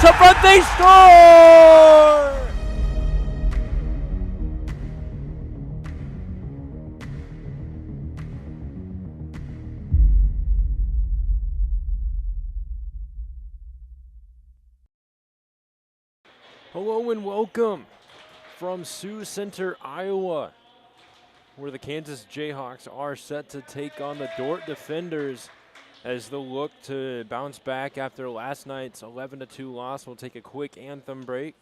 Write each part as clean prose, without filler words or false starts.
Loose up front, they score! Hello and welcome from Sioux Center, Iowa, where the Kansas Jayhawks are set to take on the Dordt defenders as they'll look to bounce back after last night's 11-2 loss. We'll take a quick anthem break.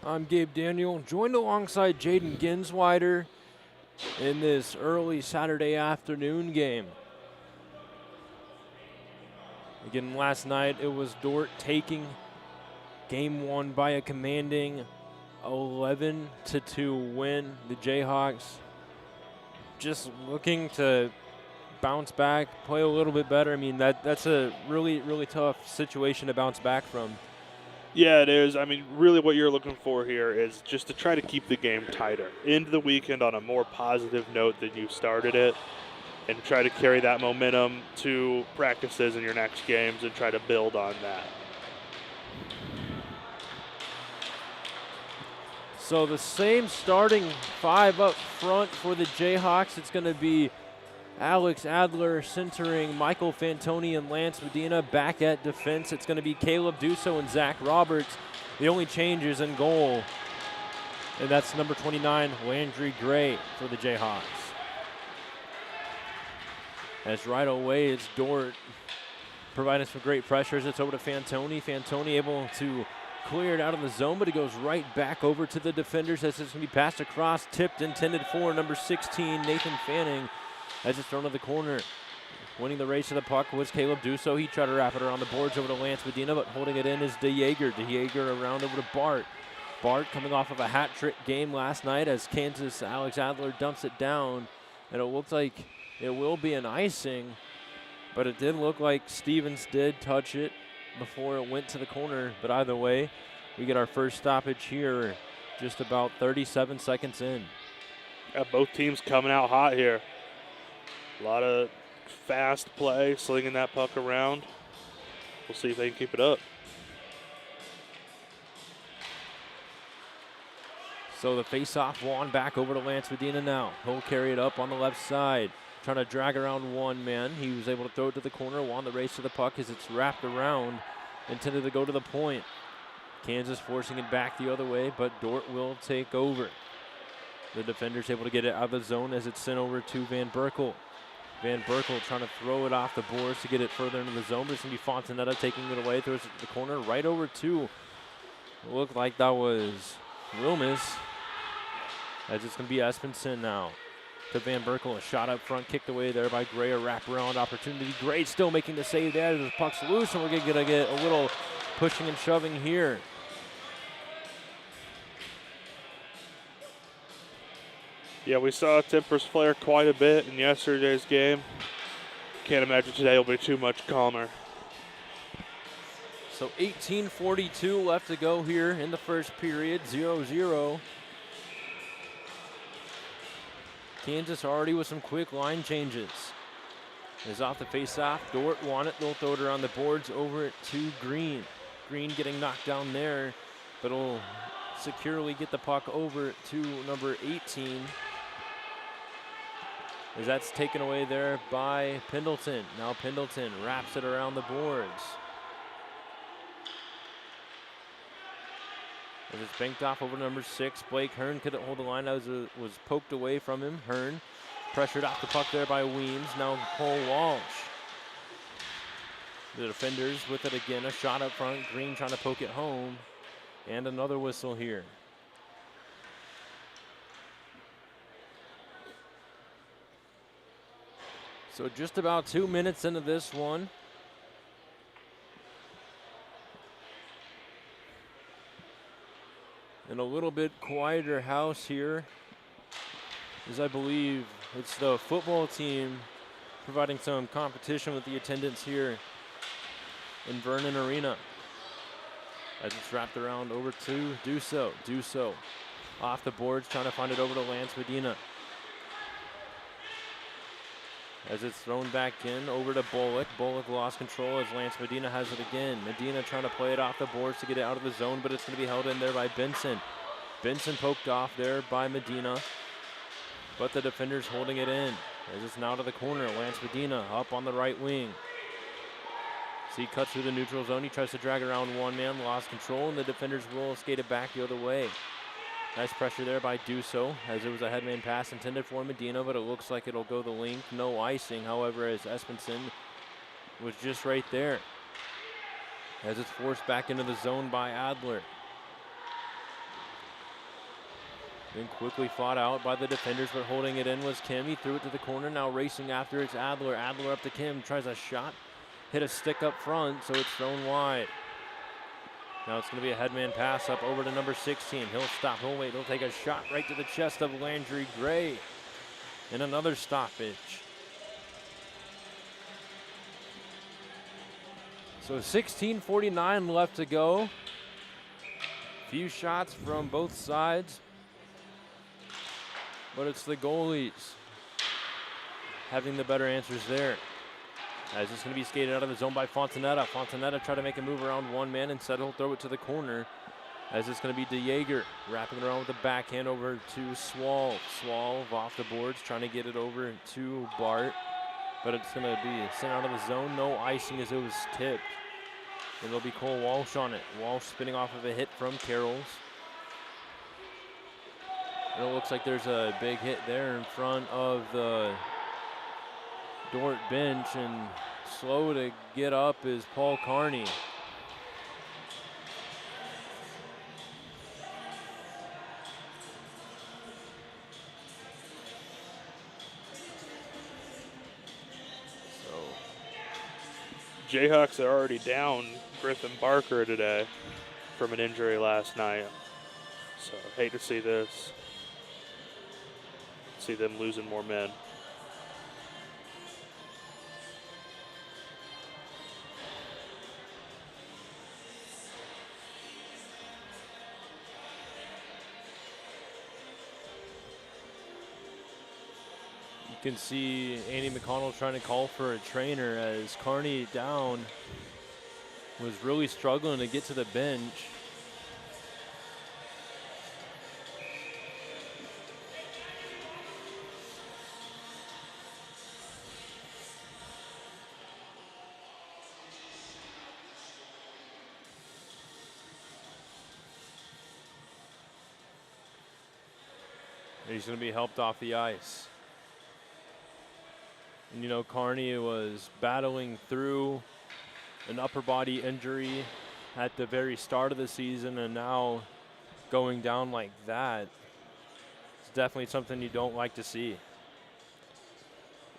I'm Gabe Daniel, joined alongside Jaden Ginsweider in this early Saturday afternoon game. Again, last night it was Dordt taking game one by a commanding 11-2 win. The Jayhawks just looking to bounce back, play a little bit better. I mean, that's a really, really tough situation to bounce back from. Yeah, it is. I mean, really what you're looking for here is just to try to keep the game tighter. Into the weekend on a more positive note than you started it, and try to carry that momentum to practices in your next games and try to build on that. So the same starting five up front for the Jayhawks. It's going to be Alex Adler centering Michael Fantoni and Lance Medina. Back at defense, it's going to be Caleb Dusso and Zach Roberts. The only change is in goal, and that's number 29, Landry Gray for the Jayhawks. As right away, it's Dordt providing some great pressures. It's over to Fantoni. Fantoni able to clear it out of the zone, but it goes right back over to the defenders as it's going to be passed across, tipped, intended for number 16, Nathan Fanning. As it's thrown to the corner. Winning the race to the puck was Caleb Dusso. He tried to wrap it around the boards over to Lance Medina, but holding it in is DeJager. DeJager around over to Bart. Bart coming off of a hat trick game last night as Kansas Alex Adler dumps it down. And it looks like it will be an icing, but it did look like Stevens did touch it before it went to the corner. But either way, we get our first stoppage here just about 37 seconds in. Yeah, both teams coming out hot here. A lot of fast play, slinging that puck around. We'll see if they can keep it up. So the face-off won back over to Lance Medina now. He'll carry it up on the left side. Trying to drag around one man. He was able to throw it to the corner, won the race to the puck as it's wrapped around, intended to go to the point. Kansas forcing it back the other way, but Dordt will take over. The defender's able to get it out of the zone as it's sent over to Van Berkel. Van Berkel trying to throw it off the boards to get it further into the zone, but it's going to be Fontanetta taking it away, throws it to the corner, right over to, it looked like that was Wilmes, as it's going to be Espenson now. To Van Berkel, a shot up front, kicked away there by Gray, a wraparound opportunity. Gray still making the save there as the puck's loose, and we're going to get a little pushing and shoving here. Yeah, we saw tempers flare quite a bit in yesterday's game. Can't imagine today will be too much calmer. So 18:42 left to go here in the first period, 0-0. Kansas already with some quick line changes. is off the face-off. Dordt won it. They'll throw it around the boards over it to Green. Green getting knocked down there, but will securely get the puck over to number 18. As that's taken away there by Pendleton. Now Pendleton wraps it around the boards. As it's banked off over number 6. Blake Hearn couldn't hold the line as it was poked away from him. Hearn pressured off the puck there by Weems. Now Cole Walsh. The defenders with it again. A shot up front. Green trying to poke it home. And another whistle here. So just about 2 minutes into this one. And a little bit quieter house here, as I believe it's the football team providing some competition with the attendance here in Vernon Arena. As it's wrapped around over to Duso. Duso off the boards, trying to find it over to Lance Medina. As it's thrown back in, over to Bullock. Bullock lost control as Lance Medina has it again. Medina trying to play it off the boards to get it out of the zone, but it's going to be held in there by Benson. Benson poked off there by Medina, but the defender's holding it in. As it's now to the corner, Lance Medina up on the right wing. So he cuts through the neutral zone. He tries to drag around one man, lost control, and the defenders will skate it back the other way. Nice pressure there by Duso, as it was a headman pass intended for Medina, but it looks like it'll go the length. No icing, however, as Espenson was just right there. As it's forced back into the zone by Adler. Then quickly fought out by the defenders, but holding it in was Kim. He threw it to the corner, now racing after it's Adler. Adler up to Kim, tries a shot, hit a stick up front, so it's thrown wide. Now it's going to be a headman pass up over to number 16. He'll stop, he'll wait, he'll take a shot right to the chest of Landry Gray. And another stoppage. So 16:49 left to go. Few shots from both sides. But it's the goalies having the better answers there. As it's going to be skated out of the zone by Fontanetta. Fontanetta tried to make a move around one man. Instead, he'll throw it to the corner. As it's going to be DeJager wrapping it around with a backhand over to Swalv. Swalv off the boards, trying to get it over to Bart. But it's going to be sent out of the zone. No icing as it was tipped. And it'll be Cole Walsh on it. Walsh spinning off of a hit from Carroll's. And it looks like there's a big hit there in front of the Dordt bench, and slow to get up is Paul Carney. So Jayhawks are already down Griffin Barker today from an injury last night. So hate to see this. See them losing more men. you can see Andy McConnell trying to call for a trainer as Carney down was really struggling to get to the bench. He's going to be helped off the ice. And you know, Carney was battling through an upper body injury at the very start of the season, and now going down like that, it's definitely something you don't like to see.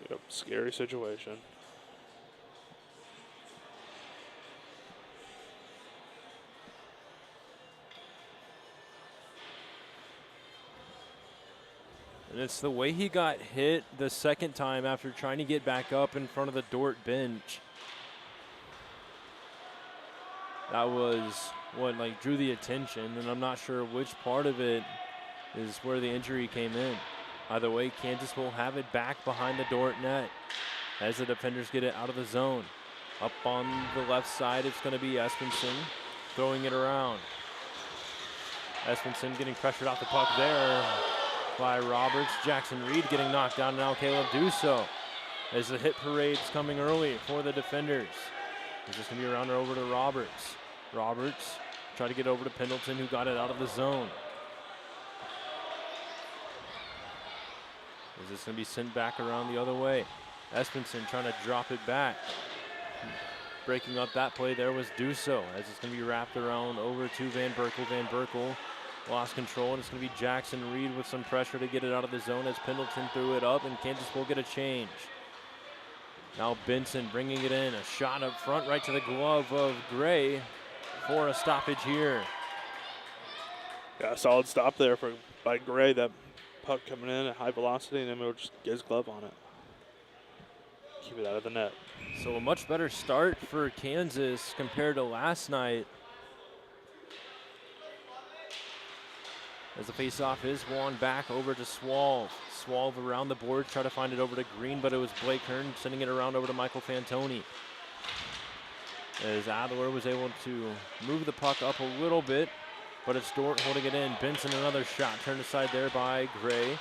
Yep, scary situation. And it's the way he got hit the second time after trying to get back up in front of the Dordt bench. That was what drew the attention, and I'm not sure which part of it is where the injury came in. Either way, Kansas will have it back behind the Dordt net. as the defenders get it out of the zone. Up on the left side, it's going to be Espenson throwing it around. Espenson getting pressured off the puck there by Roberts. Jackson Reed getting knocked down. Now Caleb Dusso as the hit parade's coming early for the defenders. It's just going to be around over to Roberts. Roberts try to get over to Pendleton, who got it out of the zone. Is this going to be sent back around the other way? Espenson trying to drop it back. Breaking up that play there was Dusso, as it's going to be wrapped around over to Van Berkel. Van Berkel lost control, and it's going to be Jackson Reed with some pressure to get it out of the zone as Pendleton threw it up, and Kansas will get a change. Now Benson bringing it in, a shot up front right to the glove of Gray for a stoppage here. Yeah, a solid stop there by Gray. That puck coming in at high velocity, and then we'll just get his glove on it. Keep it out of the net. So a much better start for Kansas compared to last night, as the faceoff is won back over to Swalve. Swalve around the board, try to find it over to Green, but it was Blake Hearn sending it around over to Michael Fantoni. As Adler was able to move the puck up a little bit, but it's Dordt holding it in. Benson, another shot turned aside there by Gray.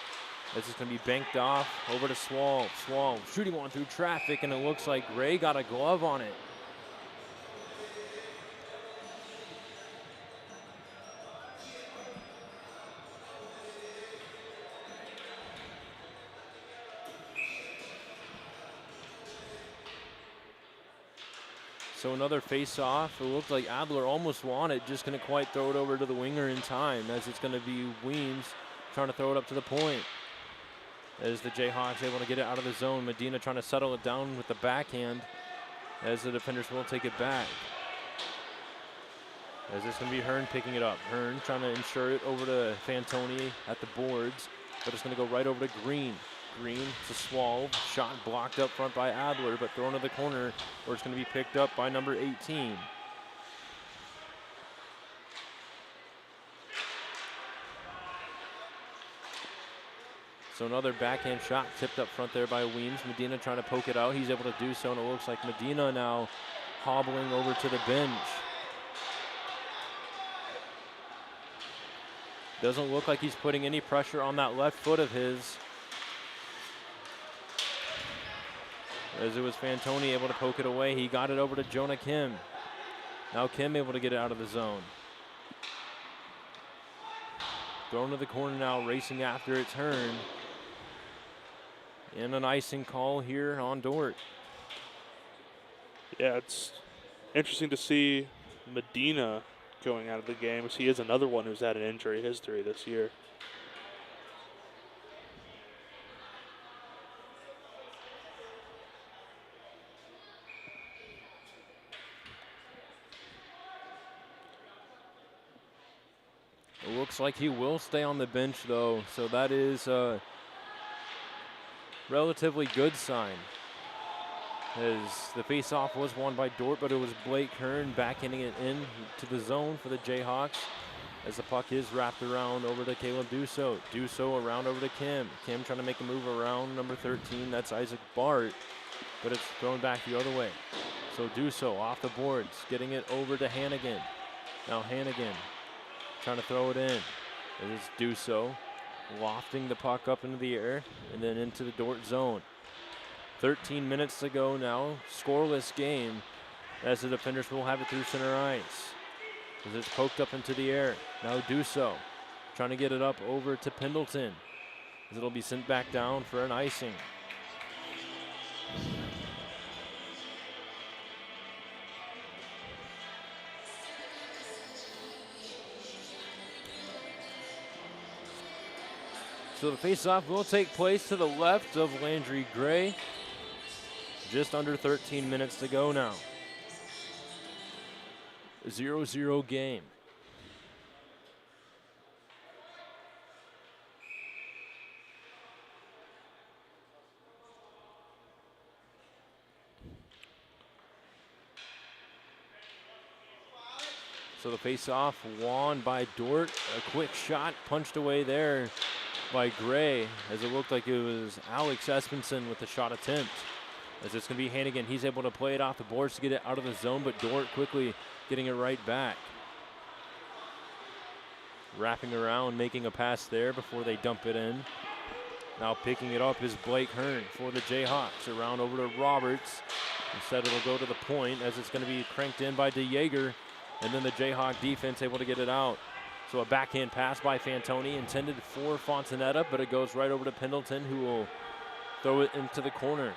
This is going to be banked off over to Swalve. Swalve shooting one through traffic, and it looks like Gray got a glove on it. So another face-off. It looked like Adler almost won it, just couldn't quite throw it over to the winger in time, as it's going to be Weems trying to throw it up to the point. As the Jayhawks able to get it out of the zone. Medina trying to settle it down with the backhand, as the defenders will take it back. As it's going to be Hearn picking it up. Hearn trying to ensure it over to Fantoni at the boards, but it's going to go right over to Green. Green to Swalve. Shot blocked up front by Adler, but thrown to the corner, where it's going to be picked up by number 18. So another backhand shot tipped up front there by Weems. Medina trying to poke it out. He's able to do so, and it looks like Medina now hobbling over to the bench. Doesn't look like he's putting any pressure on that left foot of his, as it was Fantoni able to poke it away. He got it over to Jonah Kim. Now Kim able to get it out of the zone. Thrown to the corner now, racing after its Hearn. And an icing call here on Dordt. Yeah, it's interesting to see Medina going out of the game, as he is another one who's had an injury history this year. It looks like he will stay on the bench, though, so that is a relatively good sign, as the faceoff was won by Dordt, but it was Blake Hearn backhanding it in to the zone for the Jayhawks, as the puck is wrapped around over to Caleb Dusso. Dusso around over to Kim. Kim trying to make a move around number 13. That's Isaac Bart, but it's thrown back the other way. So Dusso off the boards, getting it over to Hannigan. Now Hannigan trying to throw it in. It is Dusso lofting the puck up into the air and then into the Dordt zone. 13 minutes to go now, scoreless game, as the defenders will have it through center ice. As it's poked up into the air. Now Dusso trying to get it up over to Pendleton, as it'll be sent back down for an icing. So the faceoff will take place to the left of Landry Gray. Just under 13 minutes to go now. 0-0 game. So the faceoff won by Dordt. A quick shot punched away there by Gray, as it looked like it was Alex Espenson with the shot attempt. As it's going to be Hannigan. He's able to play it off the boards to get it out of the zone, but Dordt quickly getting it right back. Wrapping around, making a pass there before they dump it in. Now picking it up is Blake Hearn for the Jayhawks. Around over to Roberts. Instead it'll go to the point as it's going to be cranked in by DeJager. And then the Jayhawk defense able to get it out. So a backhand pass by Fantoni intended for Fontanetta, but it goes right over to Pendleton, who will throw it into the corner.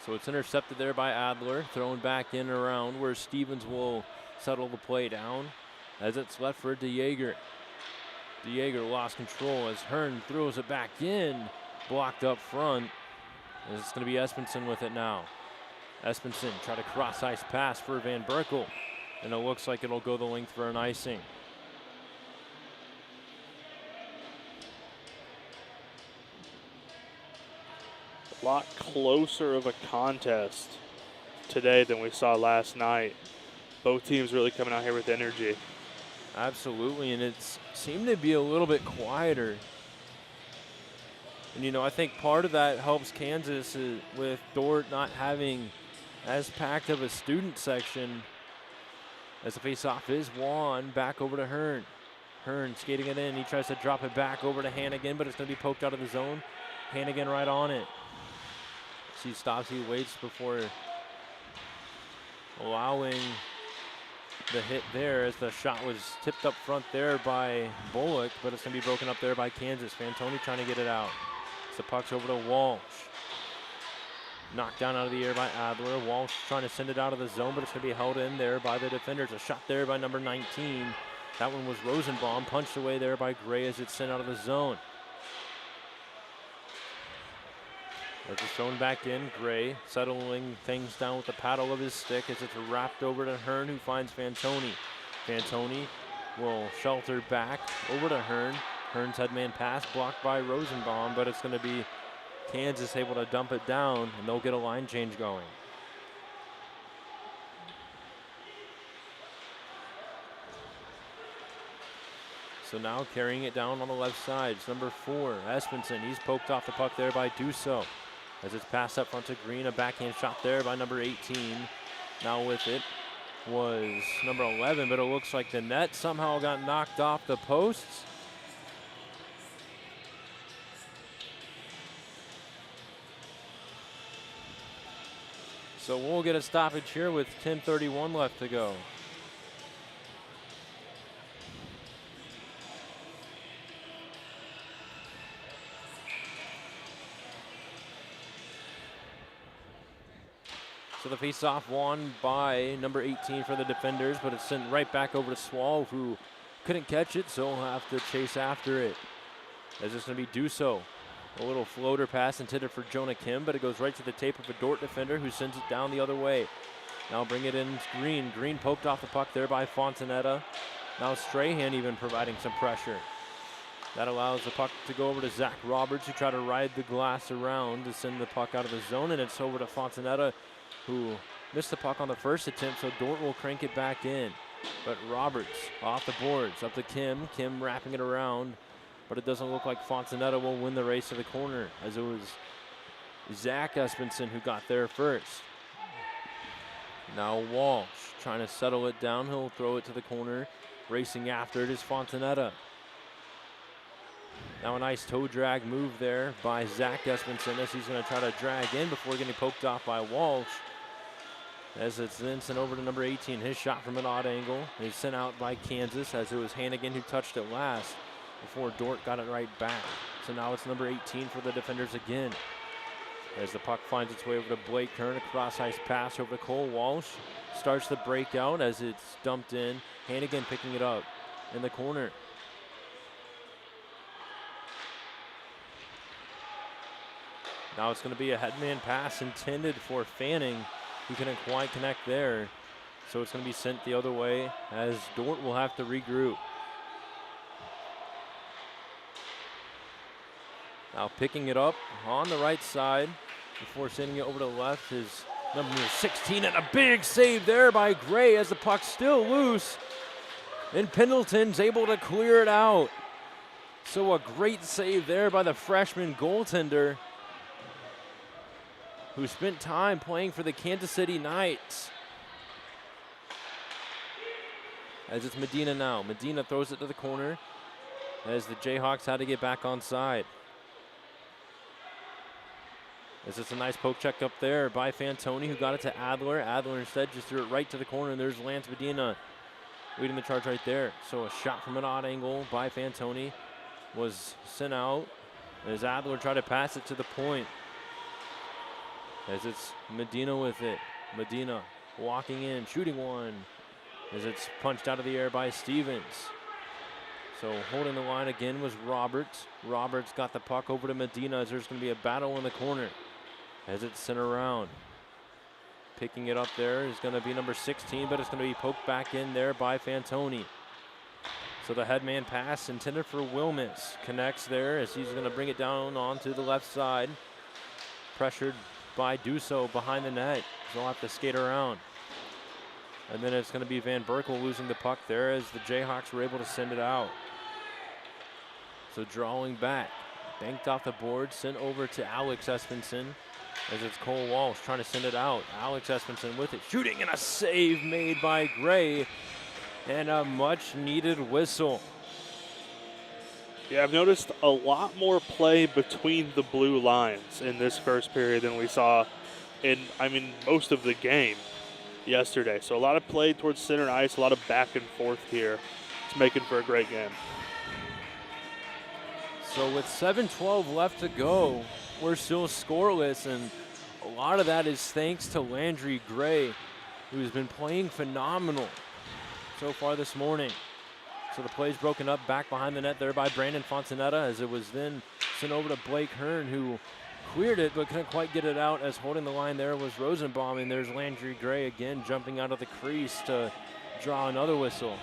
So it's intercepted there by Adler, thrown back in and around where Stevens will settle the play down as it's left for DeJager. DeJager lost control as Hearn throws it back in, blocked up front. And it's going to be Espenson with it now. Espenson try to cross ice pass for Van Berkel, and it looks like it'll go the length for an icing. A lot closer of a contest today than we saw last night. Both teams really coming out here with energy. Absolutely, and it seemed to be a little bit quieter. And, you know, I think part of that helps Kansas with Dordt not having as packed of a student section. As the face-off is won, back over to Hearn. Hearn skating it in. He tries to drop it back over to Hannigan, but it's going to be poked out of the zone. Hannigan right on it. He stops, he waits before allowing the hit there as the shot was tipped up front there by Bullock, but it's going to be broken up there by Kansas. Fantoni trying to get it out. So the puck's over to Walsh. Knocked down out of the air by Adler. Walsh trying to send it out of the zone, but it's going to be held in there by the defenders. A shot there by number 19. That one was Rosenbaum, punched away there by Gray as it's sent out of the zone. It's thrown back in. Gray settling things down with the paddle of his stick as it's wrapped over to Hearn, who finds Fantoni. Fantoni will shelter back over to Hearn. Hearn's headman pass blocked by Rosenbaum, but it's going to be Kansas able to dump it down, and they'll get a line change going. So now carrying it down on the left side, it's number 4, Espenson. He's poked off the puck there by Dussault. As it's passed up front to Green, a backhand shot there by number 18. Now with it was number 11, but it looks like the net somehow got knocked off the posts. So we'll get a stoppage here with 10:31 left to go. So the face-off won by number 18 for the defenders, but it's sent right back over to Swall, who couldn't catch it, so he'll have to chase after it. As it's going to be Dussault. A little floater pass intended for Jonah Kim, but it goes right to the tape of a Dordt defender who sends it down the other way. Now bring it in Green. Green poked off the puck there by Fontanetta. Now Strahan even providing some pressure. That allows the puck to go over to Zach Roberts, who tried to ride the glass around to send the puck out of the zone, and it's over to Fontanetta, who missed the puck on the first attempt, so Dordt will crank it back in. But Roberts off the boards, up to Kim. Kim wrapping it around, but it doesn't look like Fontanetta will win the race to the corner, as it was Zach Espenson who got there first. Now Walsh trying to settle it down. He'll throw it to the corner. Racing after it is Fontanetta. Now a nice toe drag move there by Zach Espenson as he's going to try to drag in before getting poked off by Walsh. As it's then sent over to number 18. His shot from an odd angle is sent out by Kansas, as it was Hannigan who touched it last before Dordt got it right back. So now it's number 18 for the defenders again. As the puck finds its way over to Blake Hearn, a cross-ice pass over to Cole Walsh. Starts the breakout as it's dumped in. Hannigan picking it up in the corner. Now it's going to be a headman pass intended for Fanning. He couldn't quite connect there. So it's going to be sent the other way as Dordt will have to regroup. Now picking it up on the right side before sending it over to the left is number 16, and a big save there by Gray as the puck's still loose. And Pendleton's able to clear it out. So a great save there by the freshman goaltender who spent time playing for the Kansas City Knights. As it's Medina now. Medina throws it to the corner as the Jayhawks had to get back on side. As it's a nice poke check up there by Fantoni, who got it to Adler. Adler instead just threw it right to the corner, and there's Lance Medina leading the charge right there. So a shot from an odd angle by Fantoni was sent out as Adler tried to pass it to the point. As it's Medina with it. Medina walking in, shooting one. As it's punched out of the air by Stevens. So holding the line again was Roberts. Roberts got the puck over to Medina as there's going to be a battle in the corner. As it's sent around. Picking it up there is going to be number 16, but it's going to be poked back in there by Fantoni. So the headman pass intended for Wilmes connects there as he's going to bring it down onto the left side. Pressured by Duso behind the net. So he'll have to skate around. And then it's going to be Van Berkel losing the puck there as the Jayhawks were able to send it out. So drawing back, banked off the board, sent over to Alex Espenson as it's Cole Walsh trying to send it out. Alex Espenson with it, shooting, and a save made by Gray, and a much needed whistle. Yeah, I've noticed a lot more play between the blue lines in this first period than we saw in, most of the game yesterday. So a lot of play towards center ice, a lot of back and forth here. It's making for a great game. So with 7:12 left to go, we're still scoreless, and a lot of that is thanks to Landry Gray, who's been playing phenomenal so far this morning. So the play's broken up back behind the net there by Brandon Fontanetta as it was then sent over to Blake Hearn, who cleared it but couldn't quite get it out as holding the line there was Rosenbaum, and there's Landry Gray again jumping out of the crease to draw another whistle.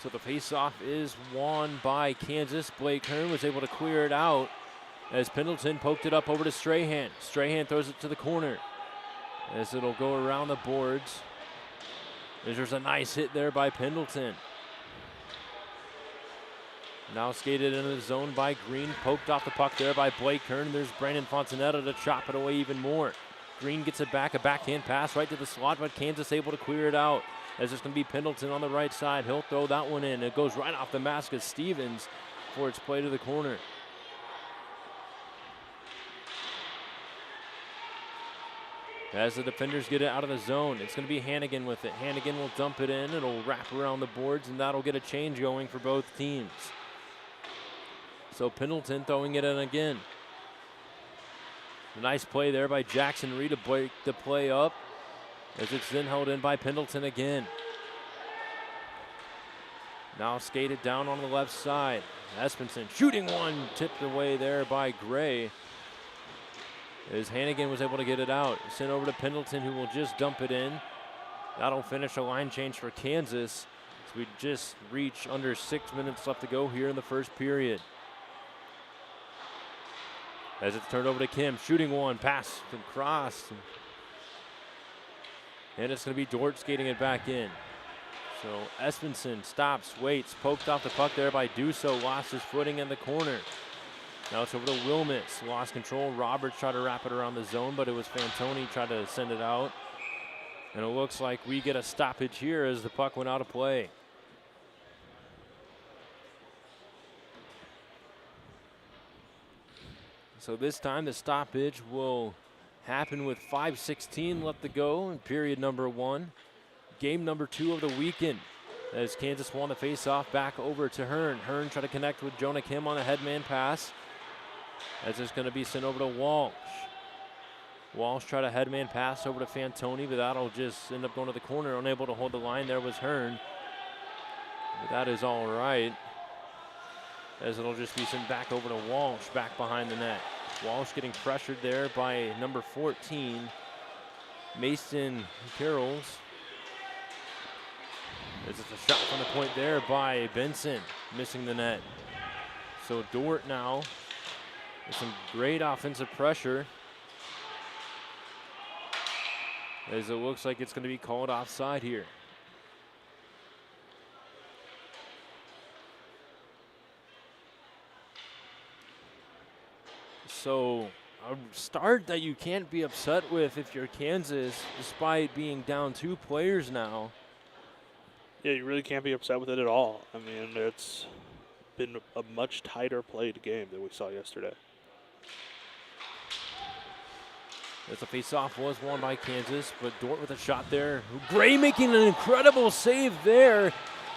So the faceoff is won by Kansas. Blake Hearn was able to clear it out as Pendleton poked it up over to Strahan. Strahan throws it to the corner as it'll go around the boards. There's a nice hit there by Pendleton. Now skated into the zone by Green. Poked off the puck there by Blake Hearn. There's Brandon Fontanetta to chop it away even more. Green gets it back, a backhand pass right to the slot, but Kansas able to clear it out. As it's going to be Pendleton on the right side. He'll throw that one in. It goes right off the mask of Stevens for its play to the corner. As the defenders get it out of the zone, it's going to be Hannigan with it. Hannigan will dump it in. It'll wrap around the boards, and that'll get a change going for both teams. So Pendleton throwing it in again. A nice play there by Jackson Reed to break the play up, as it's then held in by Pendleton again. Now skated down on the left side. Espenson shooting one, tipped away there by Gray. As Hannigan was able to get it out. Sent over to Pendleton, who will just dump it in. That'll finish a line change for Kansas. So we just reach under 6 minutes left to go here in the first period. As it's turned over to Kim, shooting one, pass from Cross. And it's going to be Dordt skating it back in. So Espenson stops, waits, poked off the puck there by Duso, lost his footing in the corner. Now it's over to Wilmets, lost control. Roberts tried to wrap it around the zone, but it was Fantoni tried to send it out. And it looks like we get a stoppage here as the puck went out of play. So this time the stoppage will happen with 5:16 left to go in period number 1. Game number 2 of the weekend as Kansas won the faceoff back over to Hearn. Hearn tried to connect with Jonah Kim on a headman pass as it's going to be sent over to Walsh. Walsh tried a headman pass over to Fantoni, but that'll just end up going to the corner. Unable to hold the line there was Hearn. But that is all right, as it'll just be sent back over to Walsh, back behind the net. Walsh getting pressured there by number 14, Mason Carrolls. As it's a shot from the point there by Benson, missing the net. So Dordt now with some great offensive pressure, as it looks like it's going to be called offside here. So a start that you can't be upset with if you're Kansas, despite being down 2 players now. Yeah, you really can't be upset with it at all. I mean, it's been a much tighter played game than we saw yesterday. As the faceoff was won by Kansas, but Dordt with a shot there. Gray making an incredible save there.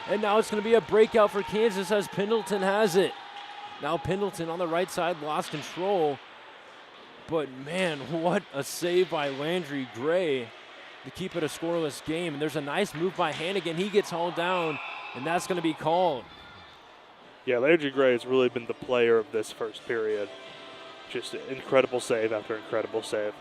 And now it's going to be a breakout for Kansas as Pendleton has it. Now Pendleton on the right side lost control. But man, what a save by Landry Gray to keep it a scoreless game. And there's a nice move by Hannigan. He gets hauled down, and that's going to be called. Yeah, Landry Gray has really been the player of this first period. Just incredible save after incredible save.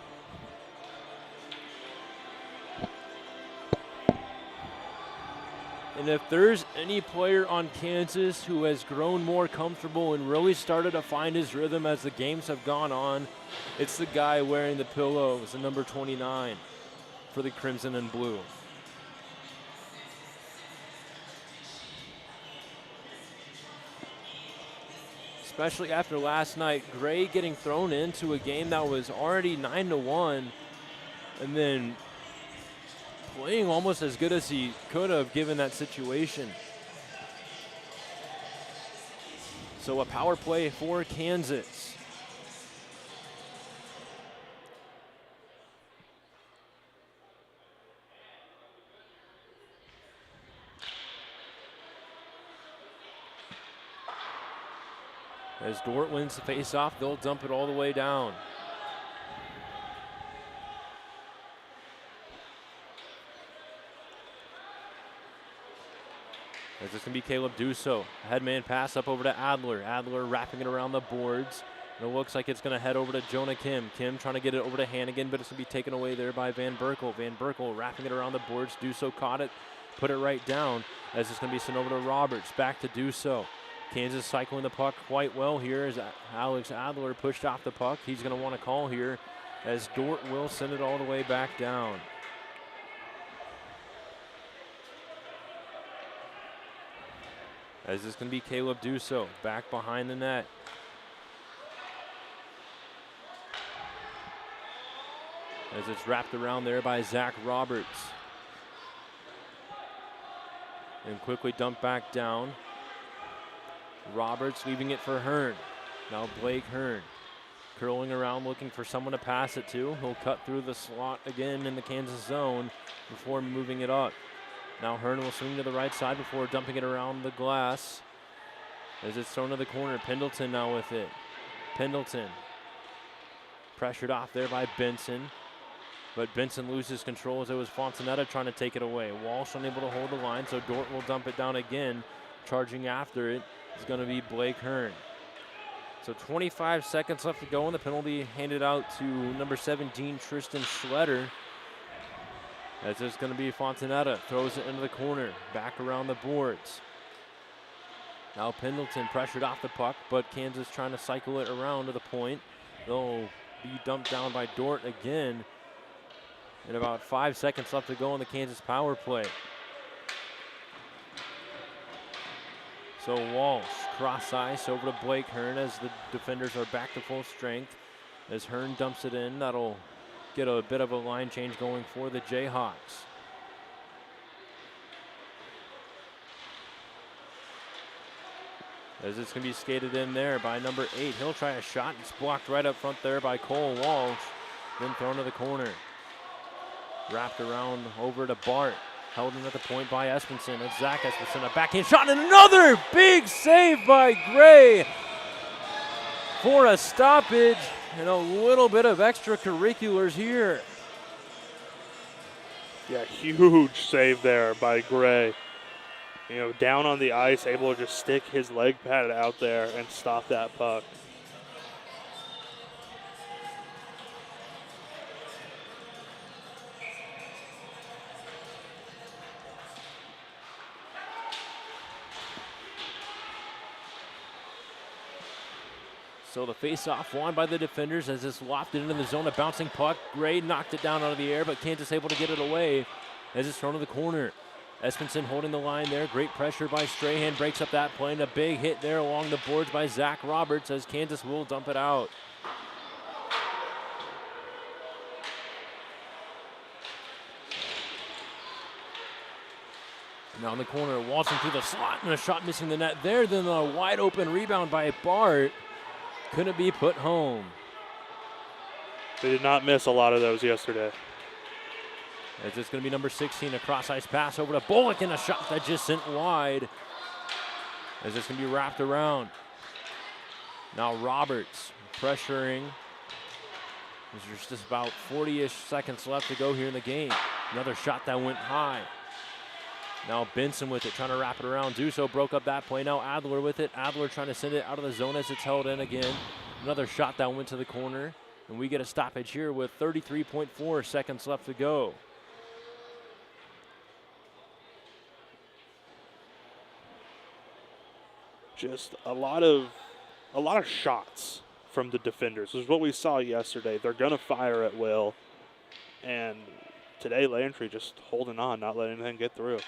And if there's any player on Kansas who has grown more comfortable and really started to find his rhythm as the games have gone on, it's the guy wearing the pillows, the number 29 for the Crimson and Blue. Especially after last night, Gray getting thrown into a game that was already 9-1, and then playing almost as good as he could have given that situation. So a power play for Kansas. As Dordt wins the face-off, they'll dump it all the way down. As it's going to be Caleb Dusso. Headman pass up over to Adler. Adler wrapping it around the boards. And it looks like it's going to head over to Jonah Kim. Kim trying to get it over to Hannigan, but it's going to be taken away there by Van Berkel. Van Berkel wrapping it around the boards. Dusso caught it, put it right down. As it's going to be sent over to Roberts. Back to Dusso. Kansas cycling the puck quite well here as Alex Adler pushed off the puck. He's going to want to call here as Dordt will send it all the way back down. As this going to be Caleb Dusso back behind the net. As it's wrapped around there by Zach Roberts. And quickly dumped back down. Roberts leaving it for Hearn. Now Blake Hearn curling around looking for someone to pass it to. He'll cut through the slot again in the Kansas zone before moving it up. Now Hearn will swing to the right side before dumping it around the glass. As it's thrown to the corner, Pendleton now with it. Pendleton pressured off there by Benson. But Benson loses control as it was Fontanetta trying to take it away. Walsh unable to hold the line, so Dordt will dump it down again. Charging after it is going to be Blake Hearn. So 25 seconds left to go, and the penalty handed out to number 17, Tristan Schletter. As it's going to be Fontanetta, throws it into the corner, back around the boards. Now Pendleton pressured off the puck, but Kansas trying to cycle it around to the point. They'll be dumped down by Dordt again. And about 5 seconds left to go in the Kansas power play. So Walsh, cross ice over to Blake Hearn as the defenders are back to full strength. As Hearn dumps it in, that'll get a bit of a line change going for the Jayhawks. As it's going to be skated in there by number 8. He'll try a shot. It's blocked right up front there by Cole Walsh. Then thrown to the corner. Wrapped around over to Bart. Held in at the point by Espenson. It's Zach Espenson, a backhand shot, and another big save by Gray for a stoppage and a little bit of extracurriculars here. Yeah, huge save there by Gray. You know, down on the ice, able to just stick his leg pad out there and stop that puck. So the face-off won by the defenders as it's lofted into the zone. A bouncing puck. Gray knocked it down out of the air, but Kansas able to get it away as it's thrown to the corner. Espenson holding the line there. Great pressure by Strahan. Breaks up that play. And a big hit there along the boards by Zach Roberts as Kansas will dump it out. Now in the corner, waltzing through the slot, and a shot missing the net there. Then a wide open rebound by Bart. Couldn't be put home. They did not miss a lot of those yesterday. As it's going to be number 16, a cross-ice pass over to Bullock, and a shot that just sent wide. As it's going to be wrapped around. Now Roberts pressuring. There's just about 40-ish seconds left to go here in the game. Another shot that went high. Now Benson with it, trying to wrap it around. Duso broke up that play. Now Adler with it. Adler trying to send it out of the zone as it's held in again. Another shot that went to the corner. And we get a stoppage here with 33.4 seconds left to go. Just a lot of shots from the defenders. This is what we saw yesterday. They're going to fire at will. And today Landry just holding on, not letting anything get through.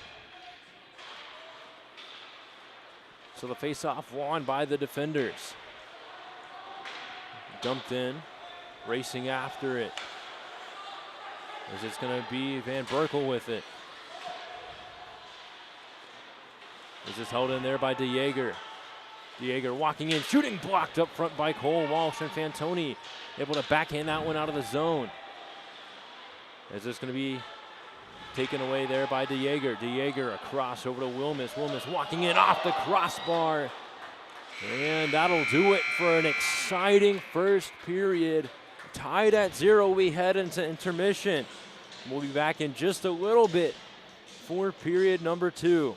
So the face-off won by the defenders. Dumped in, racing after it. As it's going to be Van Berkel with it. As it's held in there by DeJager. DeJager walking in, shooting, blocked up front by Cole Walsh, and Fantoni able to backhand that one out of the zone. As it's going to be taken away there by DeJager. DeJager across over to Wilmus. Wilmus walking in off the crossbar. And that'll do it for an exciting first period. Tied at 0, we head into intermission. We'll be back in just a little bit for period number 2.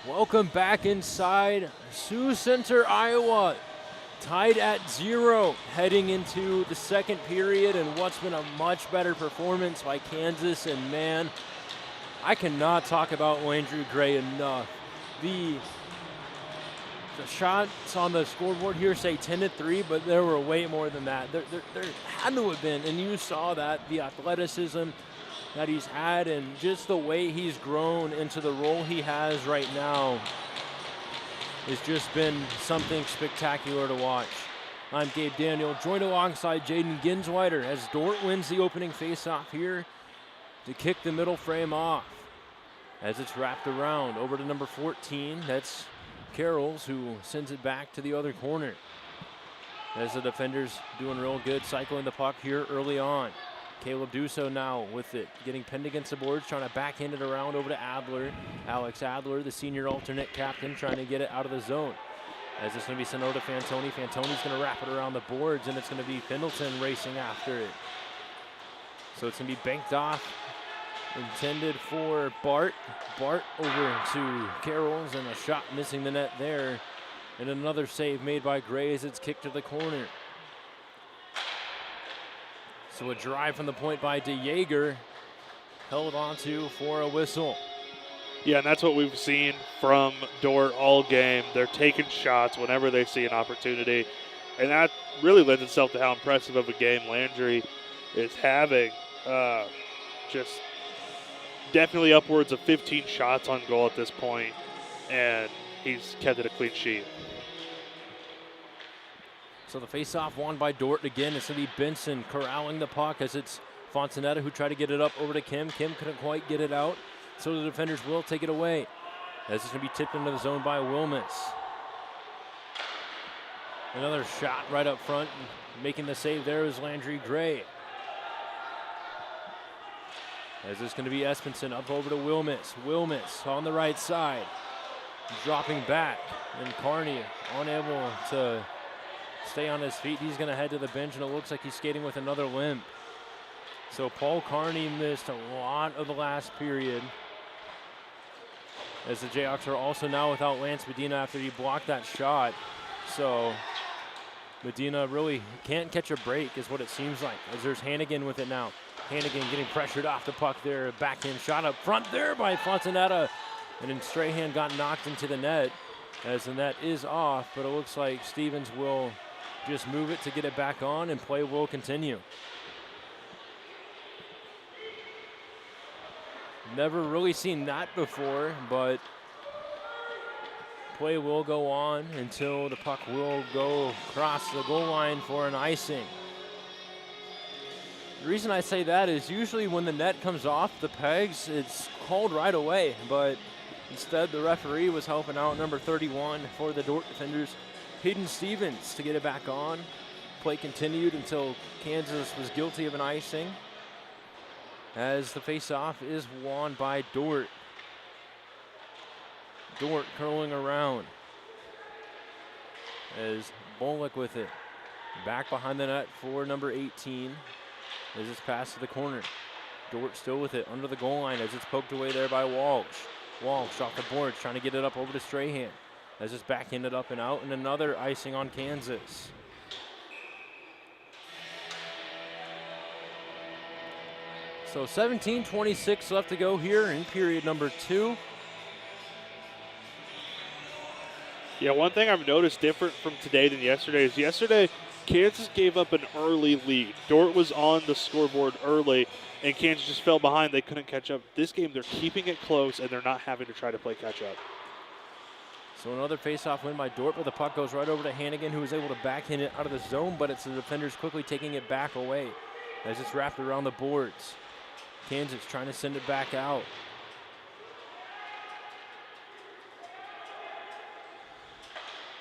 Welcome back inside Sioux Center, Iowa. Tied at 0 heading into the second period, and what's been a much better performance by Kansas. And man, I cannot talk about Landry Gray enough. The shots on the scoreboard here say 10-3, but there were way more than that. There had to have been, and you saw that, the athleticism that he's had and just the way he's grown into the role he has right now has just been something spectacular to watch. I'm Gabe Daniel, joined alongside Jaden Ginsweider as Dordt wins the opening faceoff here to kick the middle frame off. As it's wrapped around over to number 14, that's Carroll's, who sends it back to the other corner. As the defenders doing real good, cycling the puck here early on. Caleb Dusso now with it, getting pinned against the boards, trying to backhand it around over to Adler. Alex Adler, the senior alternate captain, trying to get it out of the zone. As it's going to be sent over to Fantoni. Fantoni's going to wrap it around the boards, and it's going to be Pendleton racing after it. So it's going to be banked off, intended for Bart. Bart over to Carroll's, and a shot missing the net there. And another save made by Gray as it's kicked to the corner. So a drive from the point by DeJager, held onto for a whistle. Yeah, and that's what we've seen from Dordt all game. They're taking shots whenever they see an opportunity, and that really lends itself to how impressive of a game Landry is having. Just definitely upwards of 15 shots on goal at this point, and he's kept it a clean sheet. So the faceoff won by Dordt again. It's going to be Benson corralling the puck as it's Fontanetta who tried to get it up over to Kim. Kim couldn't quite get it out, so the defenders will take it away. As it's going to be tipped into the zone by Wilmus. Another shot right up front. Making the save there is Landry Gray. As it's going to be Espenson up over to Wilmus. Wilmus on the right side. Dropping back. And Carney unable to stay on his feet. He's going to head to the bench, and it looks like he's skating with another limp. So Paul Carney missed a lot of the last period, as the Jayhawks are also now without Lance Medina after he blocked that shot. So Medina really can't catch a break is what it seems like, as there's Hannigan with it now. Hannigan getting pressured off the puck there. Backhand shot up front there by Fontanetta, and then Strahan got knocked into the net, as the net is off, but it looks like Stevens will just move it to get it back on, and play will continue. Never really seen that before, but play will go on until the puck will go across the goal line for an icing. The reason I say that is usually when the net comes off the pegs, it's called right away, but instead the referee was helping out number 31 for the Dordt defenders, Hayden Stevens, to get it back on. Play continued until Kansas was guilty of an icing, as the faceoff is won by Dordt. Dordt curling around as Bolick with it. Back behind the net for number 18 as it's passed to the corner. Dordt still with it under the goal line as it's poked away there by Walsh. Walsh off the boards trying to get it up over to Strahan as it's backhanded up and out, and another icing on Kansas. So 17:26 left to go here in period number 2. Yeah, one thing I've noticed different from today than yesterday is yesterday Kansas gave up an early lead. Dordt was on the scoreboard early, and Kansas just fell behind. They couldn't catch up. This game, they're keeping it close, and they're not having to try to play catch up. So another faceoff win by Dordt, but the puck goes right over to Hannigan, who was able to backhand it out of the zone, but it's the defenders quickly taking it back away as it's wrapped around the boards. Kansas trying to send it back out.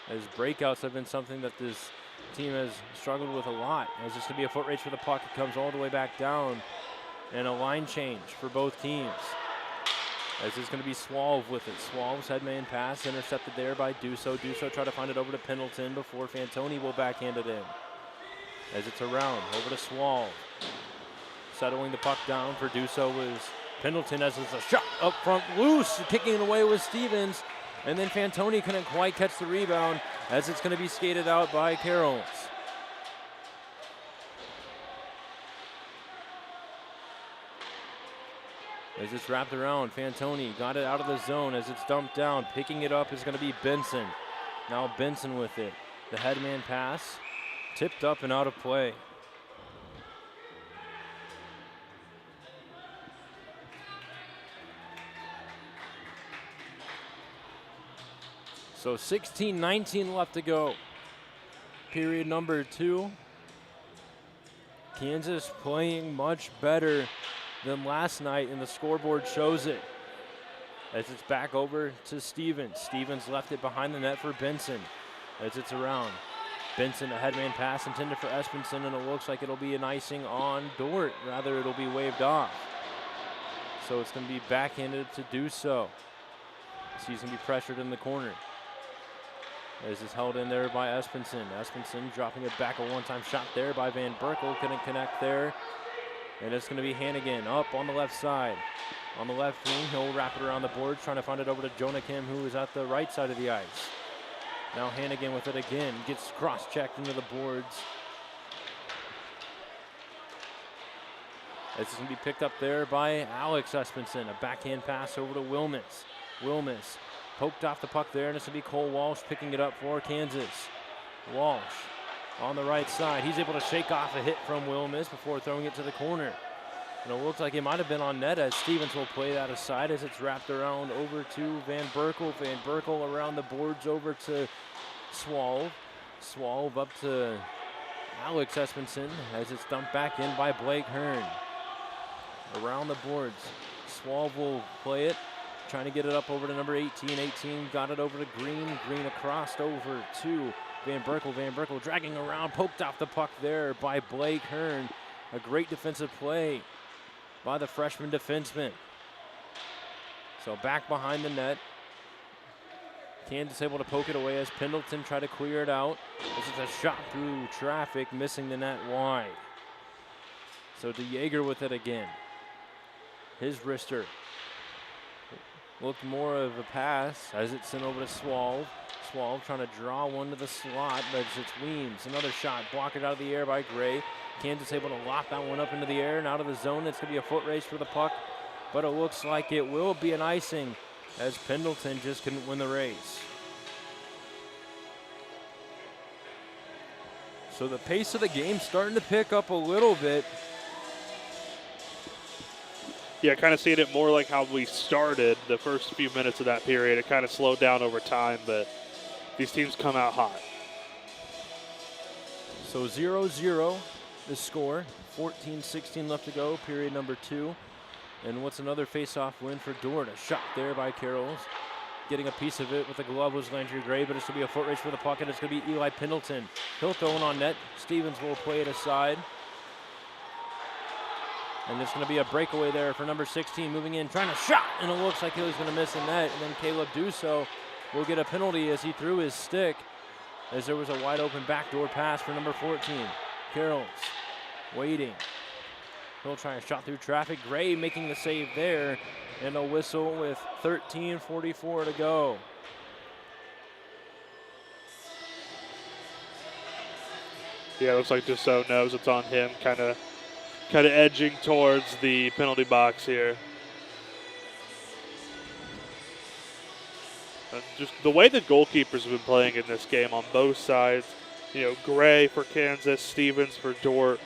As breakouts have been something that this team has struggled with a lot. As this could be a foot race for the puck, it comes all the way back down, and a line change for both teams. As it's going to be Swalv with it. Swalv's headman pass intercepted there by Dusso. Dusso tried to find it over to Pendleton before Fantoni will backhand it in. As it's around, over to Swalv. Settling the puck down for Dusso was Pendleton, as it's a shot up front loose. Kicking it away with Stevens. And then Fantoni couldn't quite catch the rebound as it's going to be skated out by Carols. As it's wrapped around, Fantoni got it out of the zone as it's dumped down. Picking it up is going to be Benson. Now Benson with it. The headman pass, tipped up and out of play. So 16-19 left to go. Period number 2. Kansas playing much better than last night, and the scoreboard shows it. As it's back over to Stevens. Stevens left it behind the net for Benson. As it's around. Benson, a headman pass intended for Espenson, and it looks like it'll be an icing on Dordt. Rather, it'll be waved off. So it's going to be backhanded to do so. So he's going to be pressured in the corner. As it's held in there by Espenson. Espenson dropping it back, a one-time shot there by Van Berkel. Couldn't connect there. And it's going to be Hannigan up on the left side. On the left wing, he'll wrap it around the boards, trying to find it over to Jonah Kim, who is at the right side of the ice. Now Hannigan with it again, gets cross-checked into the boards. This is going to be picked up there by Alex Espenson. A backhand pass over to Wilmus. Wilmus poked off the puck there, and it's going to be Cole Walsh picking it up for Kansas. Walsh on the right side. He's able to shake off a hit from Wilmus before throwing it to the corner. And it looks like it might have been on net as Stevens will play that aside as it's wrapped around over to Van Berkel. Van Berkel around the boards over to Swalve. Swalve up to Alex Espenson as it's dumped back in by Blake Hearn. Around the boards. Swalve will play it. Trying to get it up over to number 18. 18 got it over to Green. Green across over to Van Berkel. Van Berkel dragging around. Poked off the puck there by Blake Hearn. A great defensive play by the freshman defenseman. So back behind the net. Kansas able to poke it away as Pendleton tried to clear it out. This is a shot through traffic, missing the net wide. So DeJager with it again. His wrister looked more of a pass as it's sent over to Swalve. Swalve trying to draw one to the slot, but it's Weems. Another shot, blocked out of the air by Gray. Kansas able to lock that one up into the air and out of the zone. It's going to be a foot race for the puck, but it looks like it will be an icing as Pendleton just couldn't win the race. So the pace of the game starting to pick up a little bit. Yeah, kind of seeing it more like how we started the first few minutes of that period. It kind of slowed down over time, but these teams come out hot. So 0-0 the score. 14-16 left to go, period number 2. And what's another face-off win for Dordt? A shot there by Carols. Getting a piece of it with the glove was Landry Gray, but it's going to be a foot race for the puck, and it's going to be Eli Pendleton. He'll throw it on net. Stevens will play it aside. And there's going to be a breakaway there for number 16 moving in, trying to shot, and it looks like he was going to miss the net. And then Caleb Dusso will get a penalty as he threw his stick, as there was a wide open backdoor pass for number 14. Carols waiting. He'll try a shot through traffic. Gray making the save there, and a whistle with 13:44 to go. Yeah, looks like Dusso knows it's on him, kind of edging towards the penalty box here. And just the way the goalkeepers have been playing in this game on both sides, you know, Gray for Kansas, Stevens for Dordt.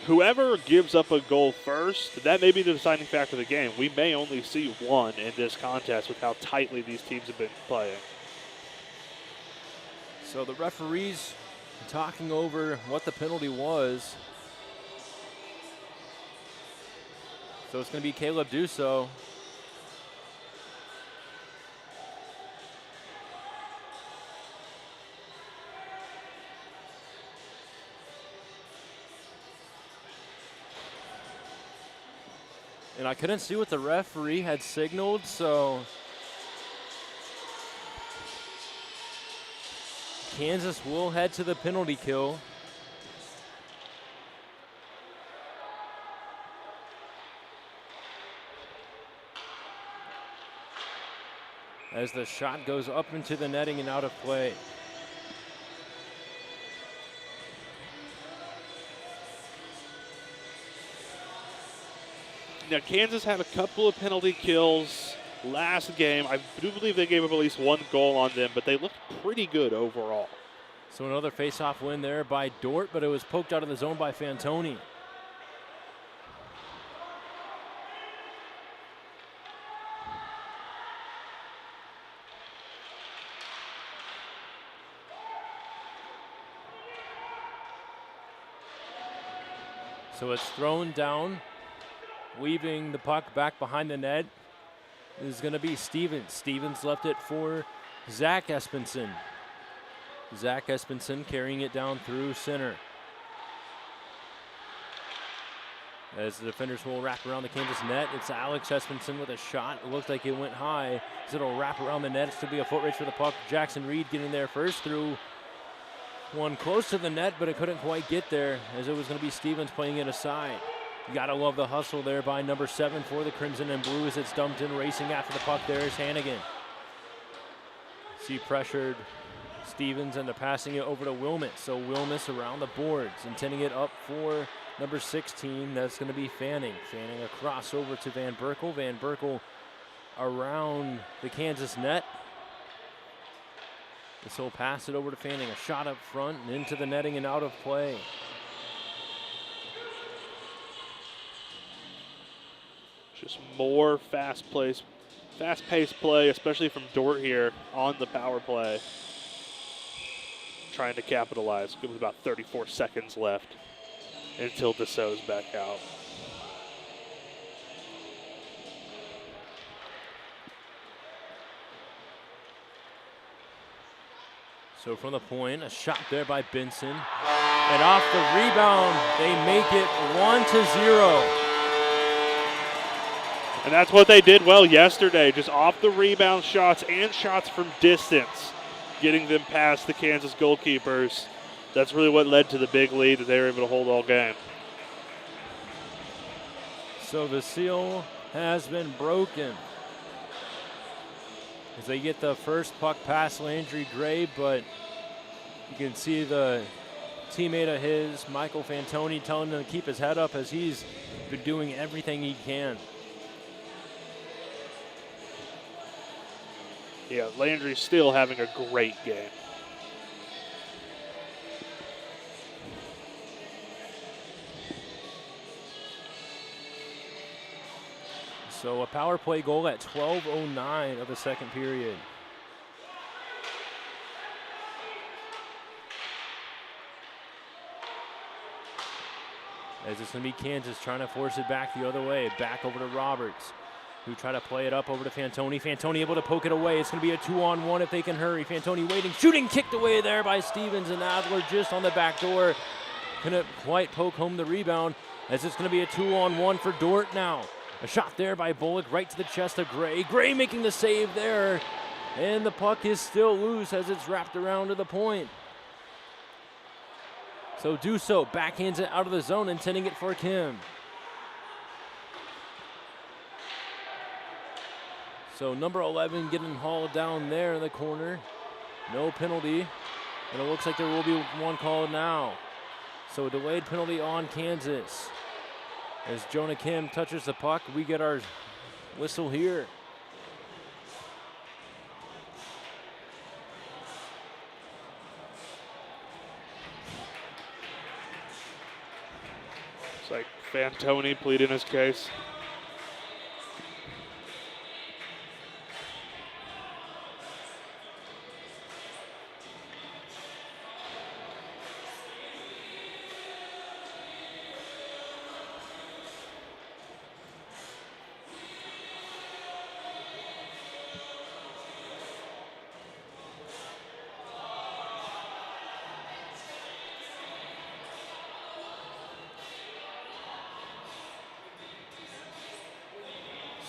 Whoever gives up a goal first, that may be the deciding factor of the game. We may only see one in this contest with how tightly these teams have been playing. So the referees talking over what the penalty was. So it's going to be Caleb Dusso. And I couldn't see what the referee had signaled, so Kansas will head to the penalty kill. as the shot goes up into the netting and out of play. Now, Kansas had a couple of penalty kills last game. I do believe they gave up at least one goal on them, but they looked pretty good overall. So another face-off win there by Dordt, but it was poked out of the zone by Fantoni. So it's thrown down, weaving the puck back behind the net. This is going to be Stevens. Stevens left it for Zach Espenson. Zach Espenson carrying it down through center. As the defenders will wrap around the Kansas net, it's Alex Espenson with a shot. It looks like it went high. As it'll wrap around the net, it's going to be a foot race for the puck. Jackson Reed getting there first through one close to the net, but it couldn't quite get there as it was going to be Stevens playing it aside. You got to love the hustle there by number 7 for the Crimson and Blue as it's dumped in, racing after the puck. There is Hannigan. See pressured Stevens and the passing it over to Wilmus. So Wilmus around the boards, intending it up for number 16. That's going to be Fanning. Fanning across over to Van Berkel. Van Berkel around the Kansas net. This will pass it over to Fanning. A shot up front and into the netting and out of play. Just more fast-paced play, especially from Dordt here on the power play. Trying to capitalize. It was about 34 seconds left until Dessau's back out. So from the point, a shot there by Benson. And off the rebound, they make it 1-0. And that's what they did well yesterday, just off the rebound shots and shots from distance, getting them past the Kansas goalkeepers. That's really what led to the big lead that they were able to hold all game. So the seal has been broken as they get the first puck past Landry Gray, but you can see the teammate of his, Michael Fantoni, telling him to keep his head up as he's been doing everything he can. Yeah, Landry's still having a great game. So a power play goal at 12:09 of the second period. As it's going to be Kansas trying to force it back the other way. Back over to Roberts, who try to play it up over to Fantoni. Fantoni able to poke it away. It's going to be a 2-on-1 if they can hurry. Fantoni waiting, shooting, kicked away there by Stevens, and Adler just on the back door. Couldn't quite poke home the rebound as it's going to be a 2-on-1 for Dordt now. A shot there by Bullock right to the chest of Gray. Gray making the save there, and the puck is still loose as it's wrapped around to the point. So Dussault backhands it out of the zone, intending it for Kim. So number 11 getting hauled down there in the corner. No penalty, and it looks like there will be one called now. So a delayed penalty on Kansas. As Jonah Kim touches the puck, we get our whistle here. It's like Fantoni pleading his case.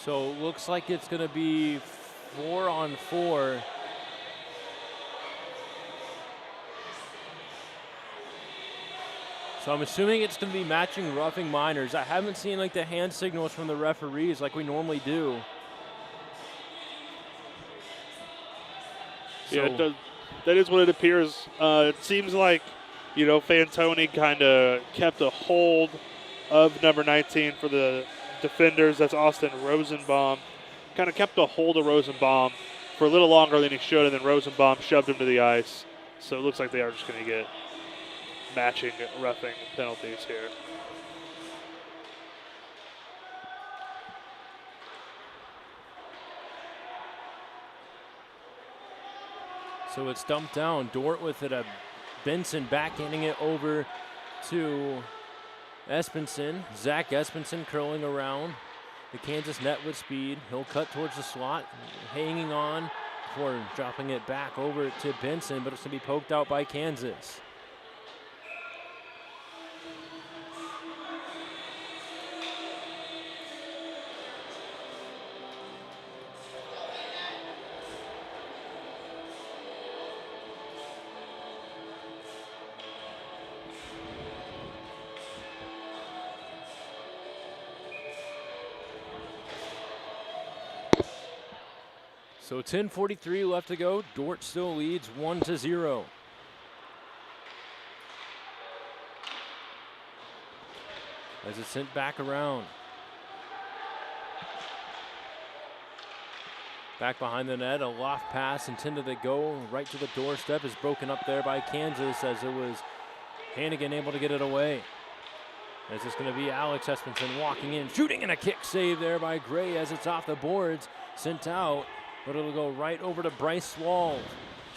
So looks like it's going to be 4-on-4. So I'm assuming it's going to be matching roughing minors. I haven't seen like the hand signals from the referees like we normally do. Yeah, it does. That is what it appears. It seems like, Fantoni kind of kept a hold of number 19 for the defenders. That's Austin Rosenbaum. Kind of kept a hold of Rosenbaum for a little longer than he should, and then Rosenbaum shoved him to the ice. So it looks like they are just going to get matching roughing penalties here. So it's dumped down. Dordt with it. Benson backhanding it over to Espenson. Zach Espenson curling around the Kansas net with speed. He'll cut towards the slot, hanging on before dropping it back over to Benson, but it's going to be poked out by Kansas. So 10:43 left to go. Dordt still leads 1-0. As it's sent back around. Back behind the net, a loft pass intended to go right to the doorstep is broken up there by Kansas as it was Hannigan able to get it away. As it's going to be Alex Espenson walking in, shooting, and a kick save there by Gray as it's off the boards, sent out. But it'll go right over to Bryce Swalve.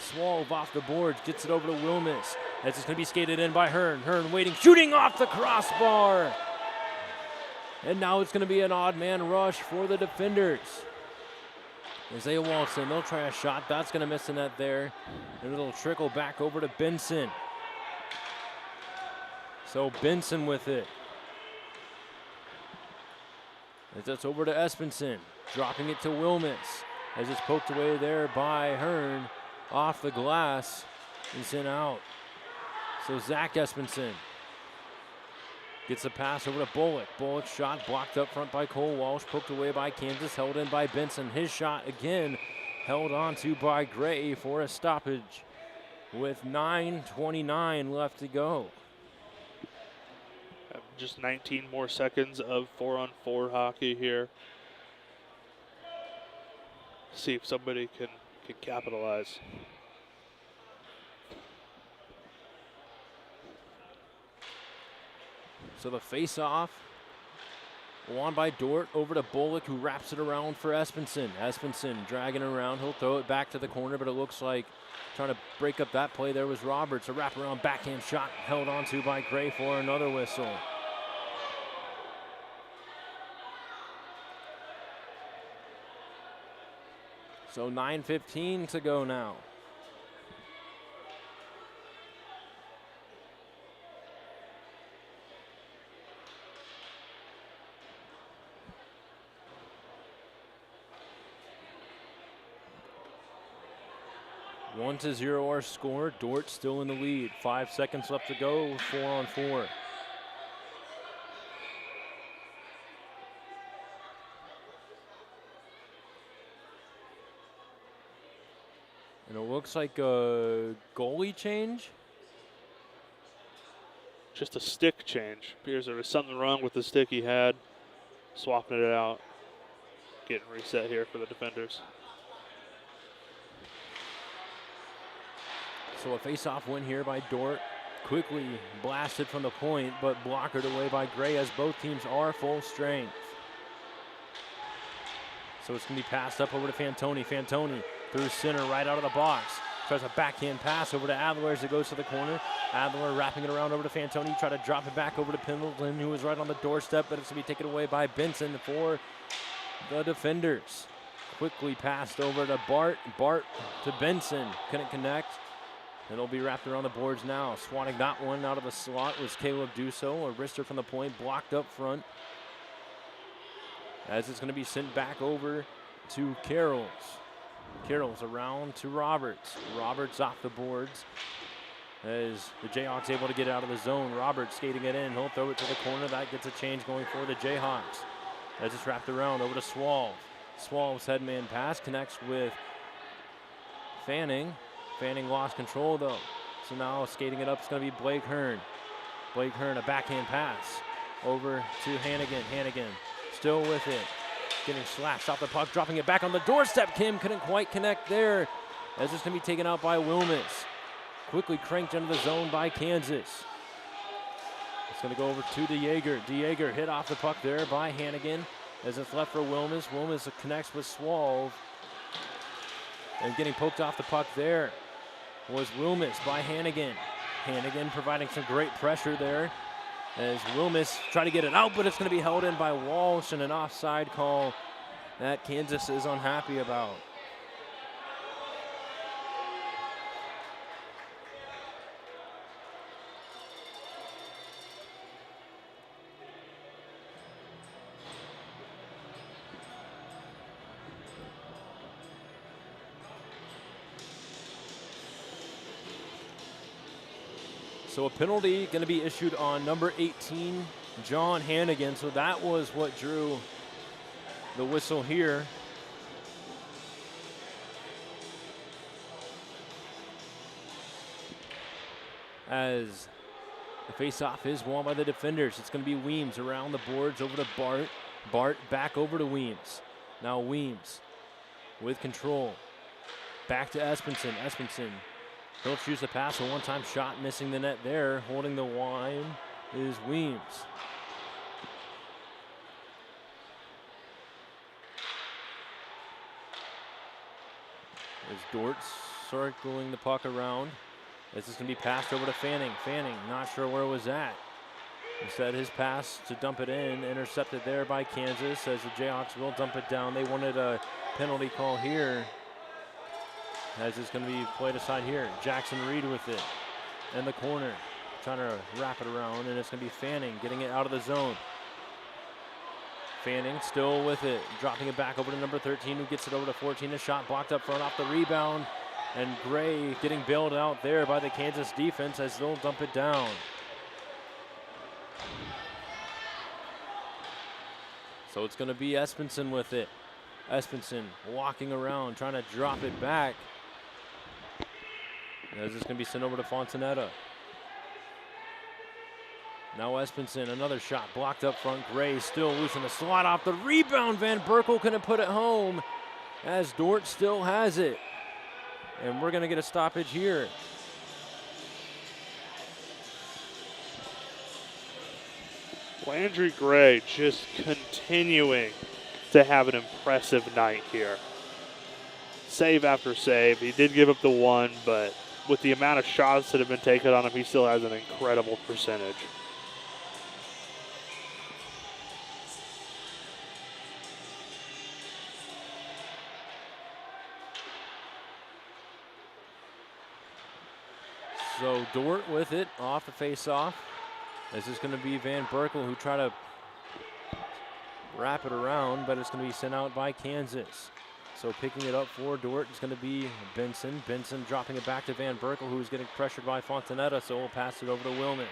Swalve off the boards, gets it over to Wilmus. As it's going to be skated in by Hearn. Hearn waiting, shooting off the crossbar. And now it's going to be an odd man rush for the defenders. As they waltz in, they'll try a shot. That's going to miss the net there. And it'll trickle back over to Benson. So Benson with it. As that's over to Espenson. Dropping it to Wilmus. As it's poked away there by Hearn, off the glass and sent out. So Zach Espenson gets a pass over to Bullock. Bullock's shot blocked up front by Cole Walsh, poked away by Kansas, held in by Benson. His shot again held onto by Gray for a stoppage with 9:29 left to go. Just 19 more seconds of 4-on-4 hockey here. See if somebody can capitalize. So the face-off won by Dordt over to Bullock, who wraps it around for Espenson. Espenson dragging around. He'll throw it back to the corner, but it looks like trying to break up that play there was Roberts. A wraparound backhand shot held onto by Gray for another whistle. So 9:15 to go now. One to 0 our score. Dordt still in the lead. 5 seconds left to go. 4-on-4. And it looks like a goalie change. Just a stick change. Appears there was something wrong with the stick he had. Swapping it out. Getting reset here for the defenders. So a face-off win here by Dordt. Quickly blasted from the point, but blockered away by Gray as both teams are full strength. So it's going to be passed up over to Fantoni. Fantoni through center right out of the box. Tries a backhand pass over to Adler as it goes to the corner. Adler wrapping it around over to Fantoni. Try to drop it back over to Pendleton, who was right on the doorstep, but it's going to be taken away by Benson for the defenders. Quickly passed over to Bart. Bart to Benson. Couldn't connect. And it'll be wrapped around the boards now. Swatting that one out of the slot was Caleb Dusso. A wrister from the point, blocked up front. As it's going to be sent back over to Carrolls. Carrolls around to Roberts. Roberts off the boards. As the Jayhawks able to get out of the zone. Roberts skating it in. He'll throw it to the corner. That gets a change going for the Jayhawks. As it's wrapped around over to Swalve. Swalve's headman pass connects with Fanning. Fanning lost control though. So now skating it up is going to be Blake Hearn. Blake Hearn, a backhand pass over to Hannigan. Hannigan still with it. Getting slashed off the puck, dropping it back on the doorstep. Kim couldn't quite connect there as it's going to be taken out by Wilmes. Quickly cranked into the zone by Kansas. It's going to go over to DeJager. DeJager hit off the puck there by Hannigan as it's left for Wilmes. Wilmes connects with Swalve. And getting poked off the puck there was Wilmes by Hannigan. Hannigan providing some great pressure there as Wilmes try to get it out, but it's going to be held in by Walsh, and an offside call that Kansas is unhappy about. So a penalty going to be issued on number 18, John Hannigan. So that was what drew the whistle here. As the faceoff is won by the defenders, it's going to be Weems around the boards over to Bart. Bart back over to Weems. Now Weems with control. Back to Espenson. Espenson. He'll choose the pass, a one-time shot, missing the net there. Holding the line is Weems. As Dordt circling the puck around. This is going to be passed over to Fanning. Fanning, not sure where it was at. Instead, his pass to dump it in, intercepted there by Kansas as the Jayhawks will dump it down. They wanted a penalty call here, as it's going to be played aside here. Jackson Reed with it in the corner, trying to wrap it around, and it's going to be Fanning getting it out of the zone. Fanning still with it, dropping it back over to number 13, who gets it over to 14. A shot blocked up front off the rebound, and Gray getting bailed out there by the Kansas defense as they'll dump it down. So it's going to be Espenson with it. Espenson walking around, trying to drop it back. As it's going to be sent over to Fontanetta. Now Espenson, another shot blocked up front. Gray still loose in the slot off the rebound. Van Berkel couldn't put it home as Dordt still has it. And we're going to get a stoppage here. Landry Gray just continuing to have an impressive night here. Save after save. He did give up the one, but with the amount of shots that have been taken on him, he still has an incredible percentage. So Dordt with it off the face-off. This is going to be Van Berkel who try to wrap it around, but it's going to be sent out by Kansas. So picking it up for Dordt is going to be Benson. Benson dropping it back to Van Berkel, who's getting pressured by Fontanetta, so we'll pass it over to Wilmes.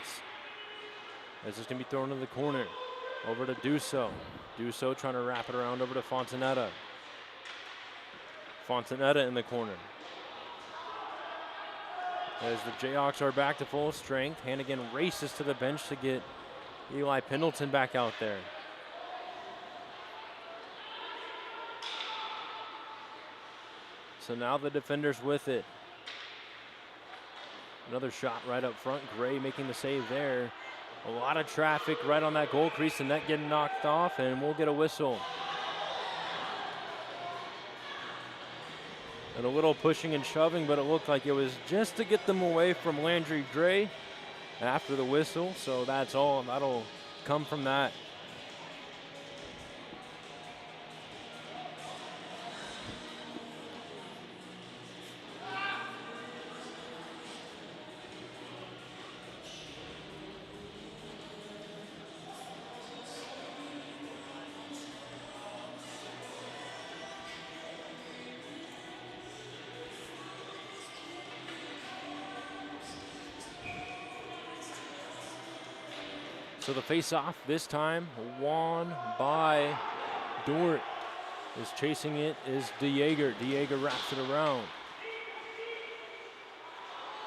This is going to be thrown to the corner. Over to Dusso. Dusso trying to wrap it around over to Fontanetta. Fontanetta in the corner. As the Jayhawks are back to full strength, Hannigan races to the bench to get Eli Pendleton back out there. So now the defenders with it. Another shot right up front. Gray making the save there. A lot of traffic right on that goal crease, the net getting knocked off, and we'll get a whistle. And a little pushing and shoving, but it looked like it was just to get them away from Landry Gray after the whistle. So that's all. That'll come from that. So the face-off this time won by Dordt. Is chasing it is DeJager. DeJager wraps it around.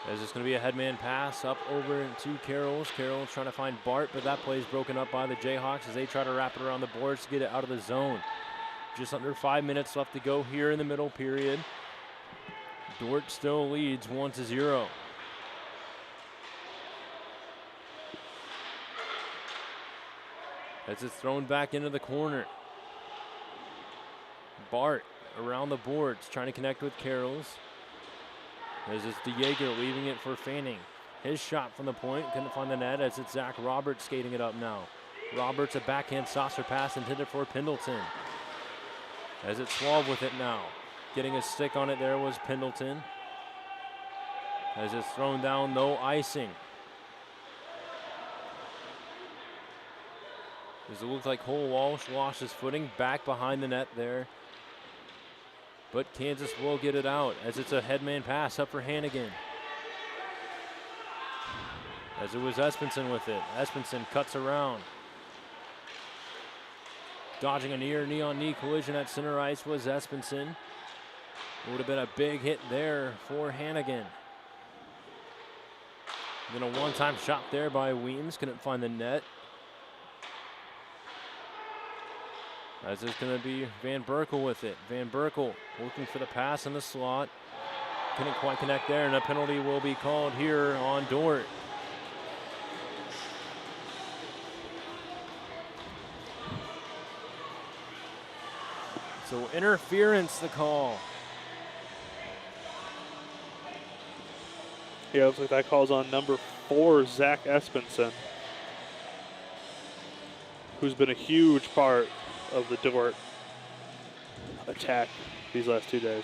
As it's going to be a headman pass up over to Carroll's. Carroll's trying to find Bart, but that play is broken up by the Jayhawks as they try to wrap it around the boards to get it out of the zone. Just under 5 minutes left to go here in the middle period. Dordt still leads 1-0. As it's thrown back into the corner. Bart around the boards trying to connect with Carroll's. As it's DeJager leaving it for Fanning. His shot from the point, couldn't find the net as it's Zach Roberts skating it up now. Roberts, a backhand saucer pass intended for Pendleton. As it's Swab with it now. Getting a stick on it there was Pendleton. As it's thrown down, no icing. As it looks like Cole Walsh lost his footing back behind the net there. But Kansas will get it out as it's a headman pass up for Hannigan. As it was Espenson with it. Espenson cuts around. Dodging a near knee-on-knee collision at center ice was Espenson. It would have been a big hit there for Hannigan. Then a one-time shot there by Weems. Couldn't find the net. As it's going to be Van Berkel with it. Van Berkel looking for the pass in the slot. Couldn't quite connect there, and a penalty will be called here on Dordt. So interference the call. Yeah, looks like that call's on number 4, Zach Espenson, who's been a huge part of the Dordt attack these last 2 days.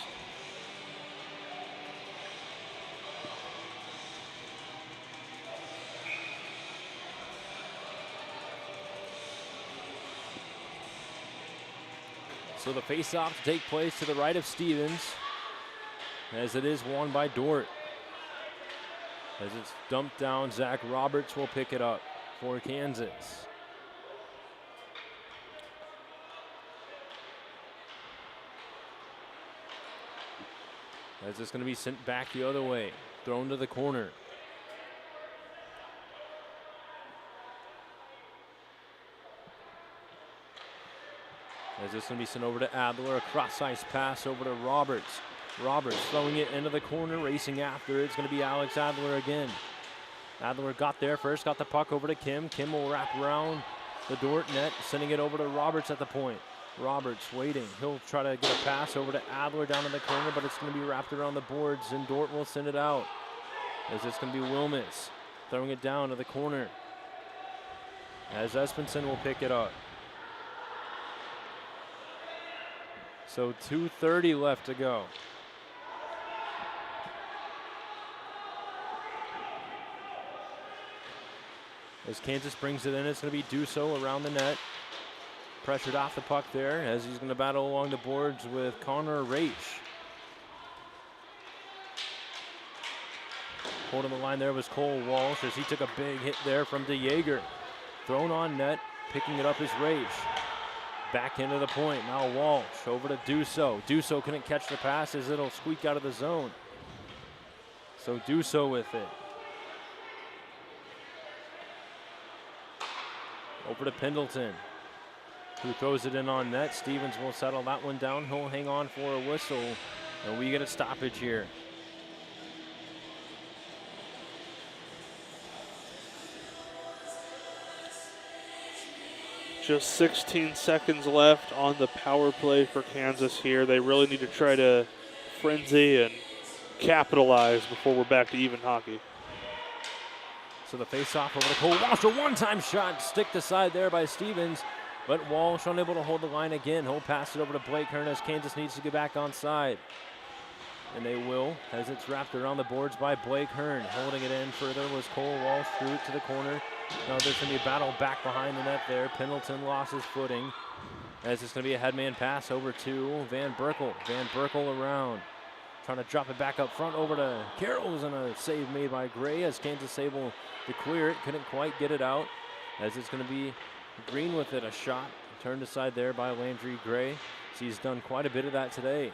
So the face-off to take place to the right of Stevens, as it is won by Dordt. As it's dumped down, Zach Roberts will pick it up for Kansas. As it's going to be sent back the other way, thrown to the corner. As it's going to be sent over to Adler, a cross-ice pass over to Roberts. Roberts throwing it into the corner, racing after it. It's going to be Alex Adler again. Adler got there first, got the puck over to Kim. Kim will wrap around the Dordt net, sending it over to Roberts at the point. Roberts waiting. He'll try to get a pass over to Adler down in the corner, but it's going to be wrapped around the boards, and Dordt will send it out. As it's going to be Wilmes throwing it down to the corner. As Espenson will pick it up. So 2:30 left to go. As Kansas brings it in, it's going to be Dusso around the net. Pressured off the puck there as he's going to battle along the boards with Connor Raich. Holding the line there was Cole Walsh as he took a big hit there from DeJager. Thrown on net, picking it up is Raich. Back into the point, now Walsh over to Dusso. Dusso couldn't catch the pass as it'll squeak out of the zone. So Dusso with it. Over to Pendleton, who throws it in on net. Stevens will settle that one down. He'll hang on for a whistle, and we get a stoppage here. Just 16 seconds left on the power play for Kansas here. They really need to try to frenzy and capitalize before we're back to even hockey. So the face-off over to Cole Walsh. A one-time shot, stick aside there by Stevens, but Walsh unable to hold the line again. He'll pass it over to Blake Hearn as Kansas needs to get back on side. And they will, as it's wrapped around the boards by Blake Hearn. Holding it in further was Cole Walsh, threw it to the corner. Now there's going to be a battle back behind the net there. Pendleton lost his footing, as it's going to be a headman pass over to Van Berkel. Van Berkel around, trying to drop it back up front over to Carroll's, and a save made by Gray as Kansas able to clear it. Couldn't quite get it out, as it's going to be Green with it. A shot turned aside there by Landry Gray. So he's done quite a bit of that today.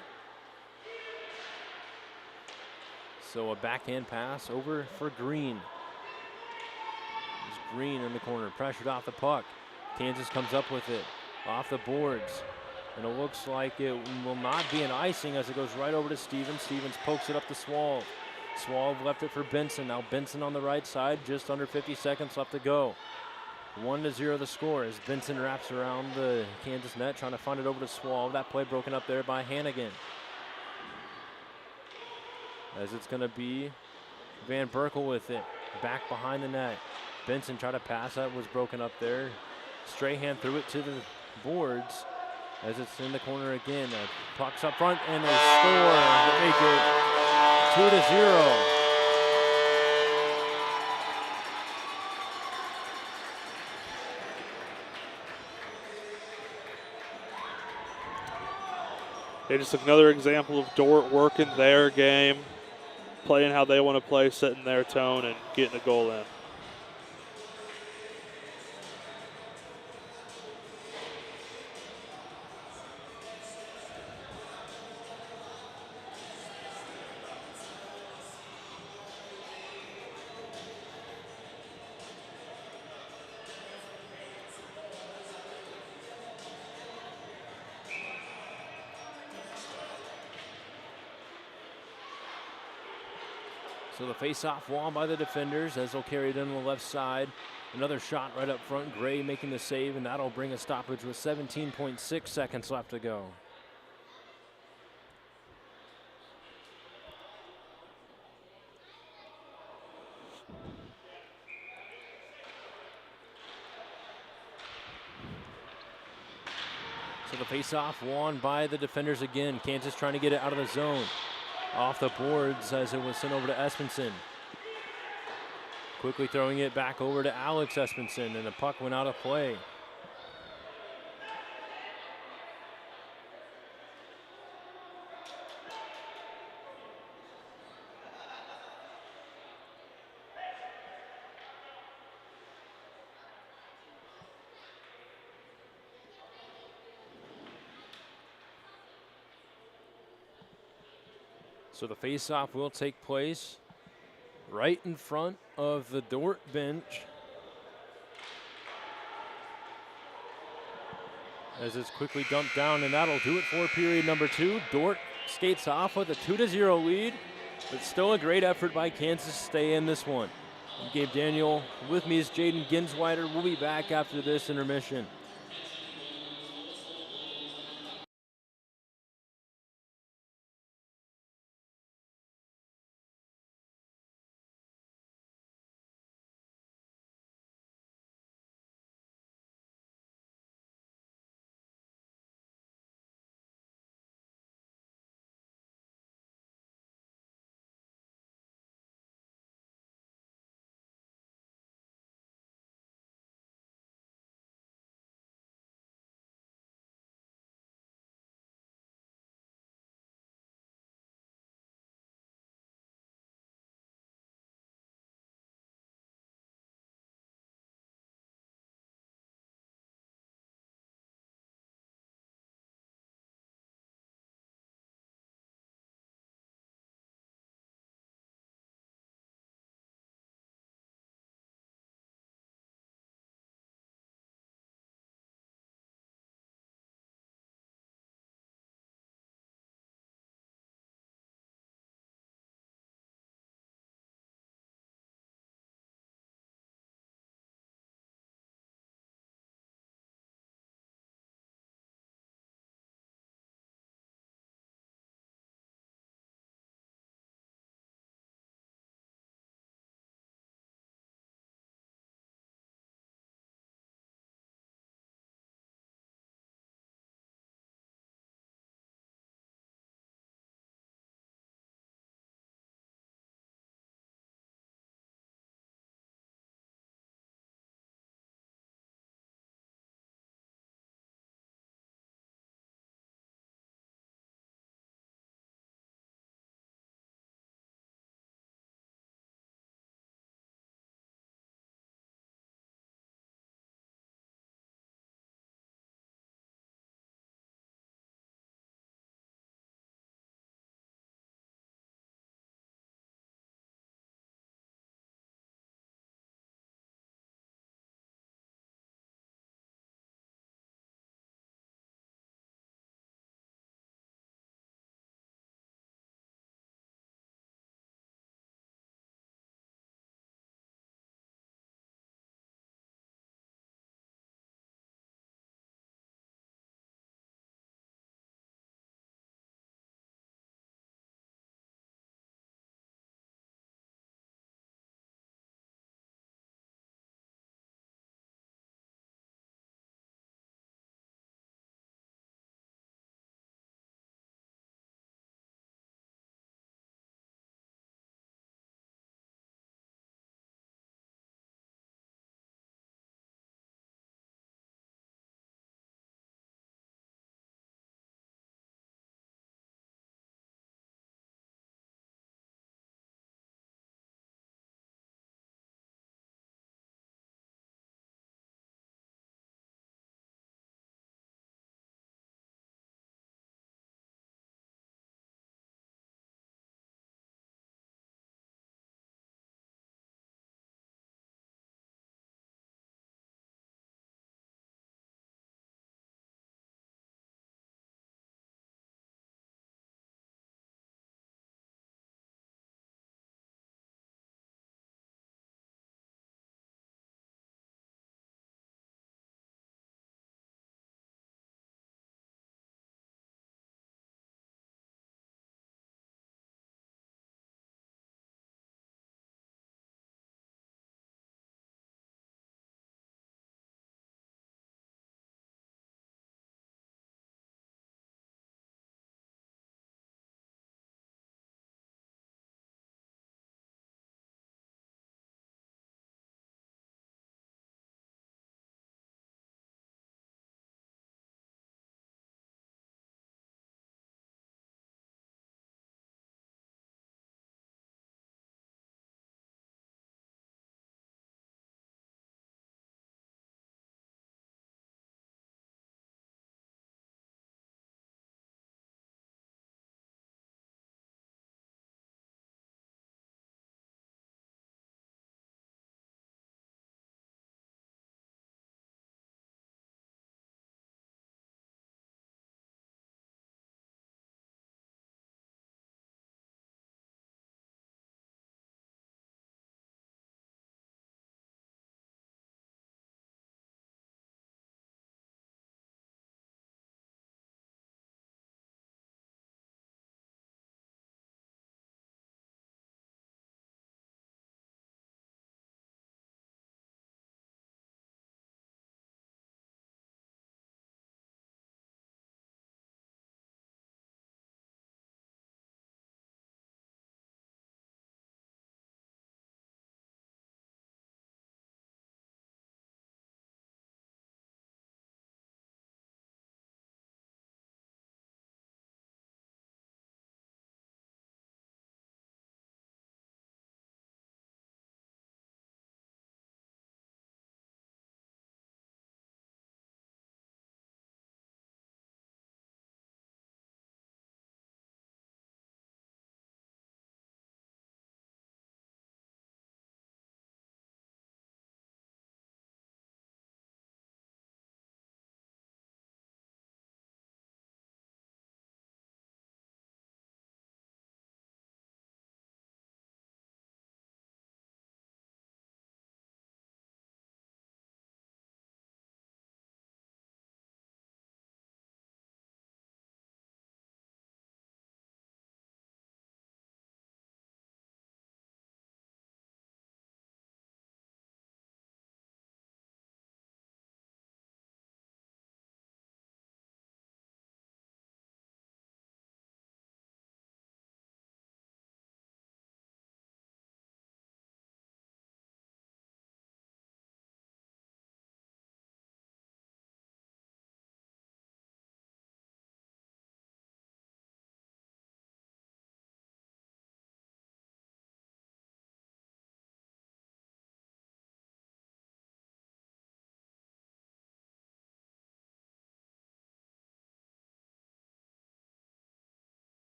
So a backhand pass over for Green. There's Green in the corner, pressured off the puck. Kansas comes up with it, off the boards. And it looks like it will not be an icing as it goes right over to Stevens. Stevens pokes it up to Swalv. Swalv left it for Benson. Now Benson on the right side, just under 50 seconds left to go. 1-0 the score as Benson wraps around the Kansas net, trying to find it over to Swalv. That play broken up there by Hannigan. As it's going to be Van Berkel with it, back behind the net. Benson tried to pass, that was broken up there. Strahan threw it to the boards as it's in the corner again. Puck's up front and they score to make it 2-0. Hey, just another example of Dordt working their game, playing how they want to play, setting their tone, and getting a goal in. So the face-off won by the defenders as they'll carry it in on the left side. Another shot right up front. Gray making the save, and that'll bring a stoppage with 17.6 seconds left to go. So the face-off won by the defenders again. Kansas trying to get it out of the zone. Off the boards as it was sent over to Espenson. Quickly throwing it back over to Alex Espenson, and the puck went out of play. So the face-off will take place right in front of the Dordt bench as it's quickly dumped down, and that'll do it for period number 2. Dordt skates off with a 2-0 lead, but still a great effort by Kansas to stay in this one. I'm Gabe Daniel. With me is Jaden Ginsweider. We'll be back after this intermission.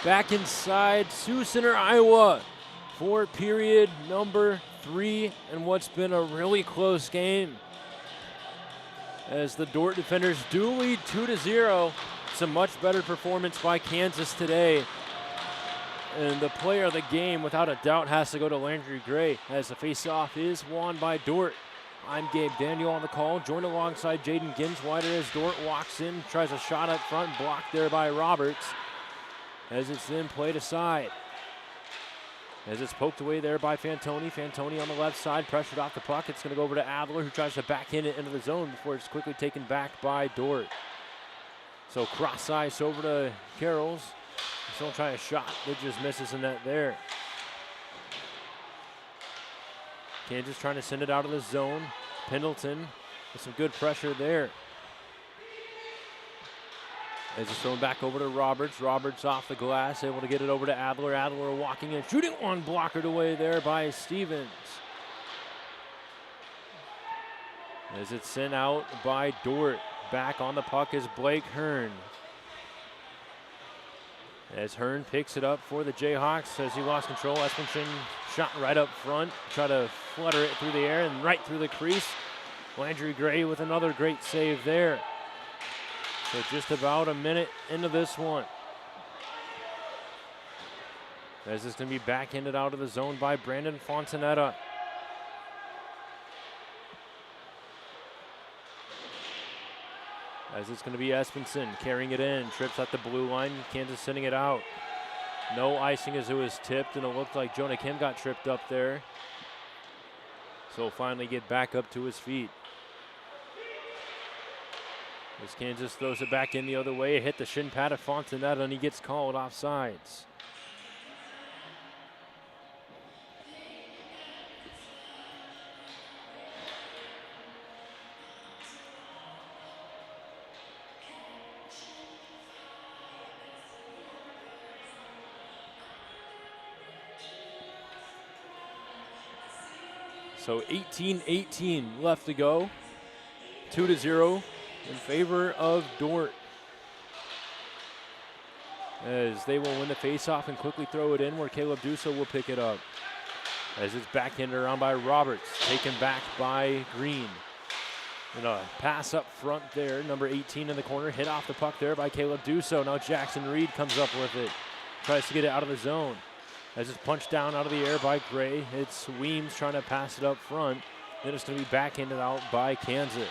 back inside Sioux Center, Iowa for period number 3 and what's been a really close game. As the Dordt defenders do lead 2-0. It's a much better performance by Kansas today. And the player of the game, without a doubt, has to go to Landry Gray as the faceoff is won by Dordt. I'm Gabe Daniel on the call, joined alongside Jaden Ginsweider as Dordt walks in, tries a shot up front, blocked there by Roberts. As it's then played aside. As it's poked away there by Fantoni. Fantoni on the left side, pressured off the puck. It's going to go over to Adler, who tries to backhand it into the zone before it's quickly taken back by Dordt. So cross ice over to Carrolls. Still try a shot that just misses the net there. Kansas trying to send it out of the zone. Pendleton with some good pressure there. As it's thrown back over to Roberts. Roberts off the glass, able to get it over to Adler. Adler walking in, shooting one, blockered away there by Stevens. As it's sent out by Dordt. Back on the puck is Blake Hearn. As Hearn picks it up for the Jayhawks as he lost control. Espenson shot right up front. Try to flutter it through the air and right through the crease. Landry Gray with another great save there. So just about a minute into this one. As it's going to be backhanded out of the zone by Brandon Fontanetta. As it's going to be Espenson carrying it in, trips at the blue line, Kansas sending it out. No icing as it was tipped, and it looked like Jonah Kim got tripped up there. So he'll finally get back up to his feet. As Kansas throws it back in the other way, it hit the shin pad of Fontanetta, and he gets called offsides. So 18-18 left to go. 2-0 in favor of Dordt. As they will win the faceoff and quickly throw it in where Caleb Dusso will pick it up. As it's backhanded around by Roberts, taken back by Green. And a pass up front there, number 18 in the corner, hit off the puck there by Caleb Dusso. Now Jackson Reed comes up with it, tries to get it out of the zone. As it's punched down out of the air by Gray, it's Weems trying to pass it up front. Then it's going to be backhanded out by Kansas.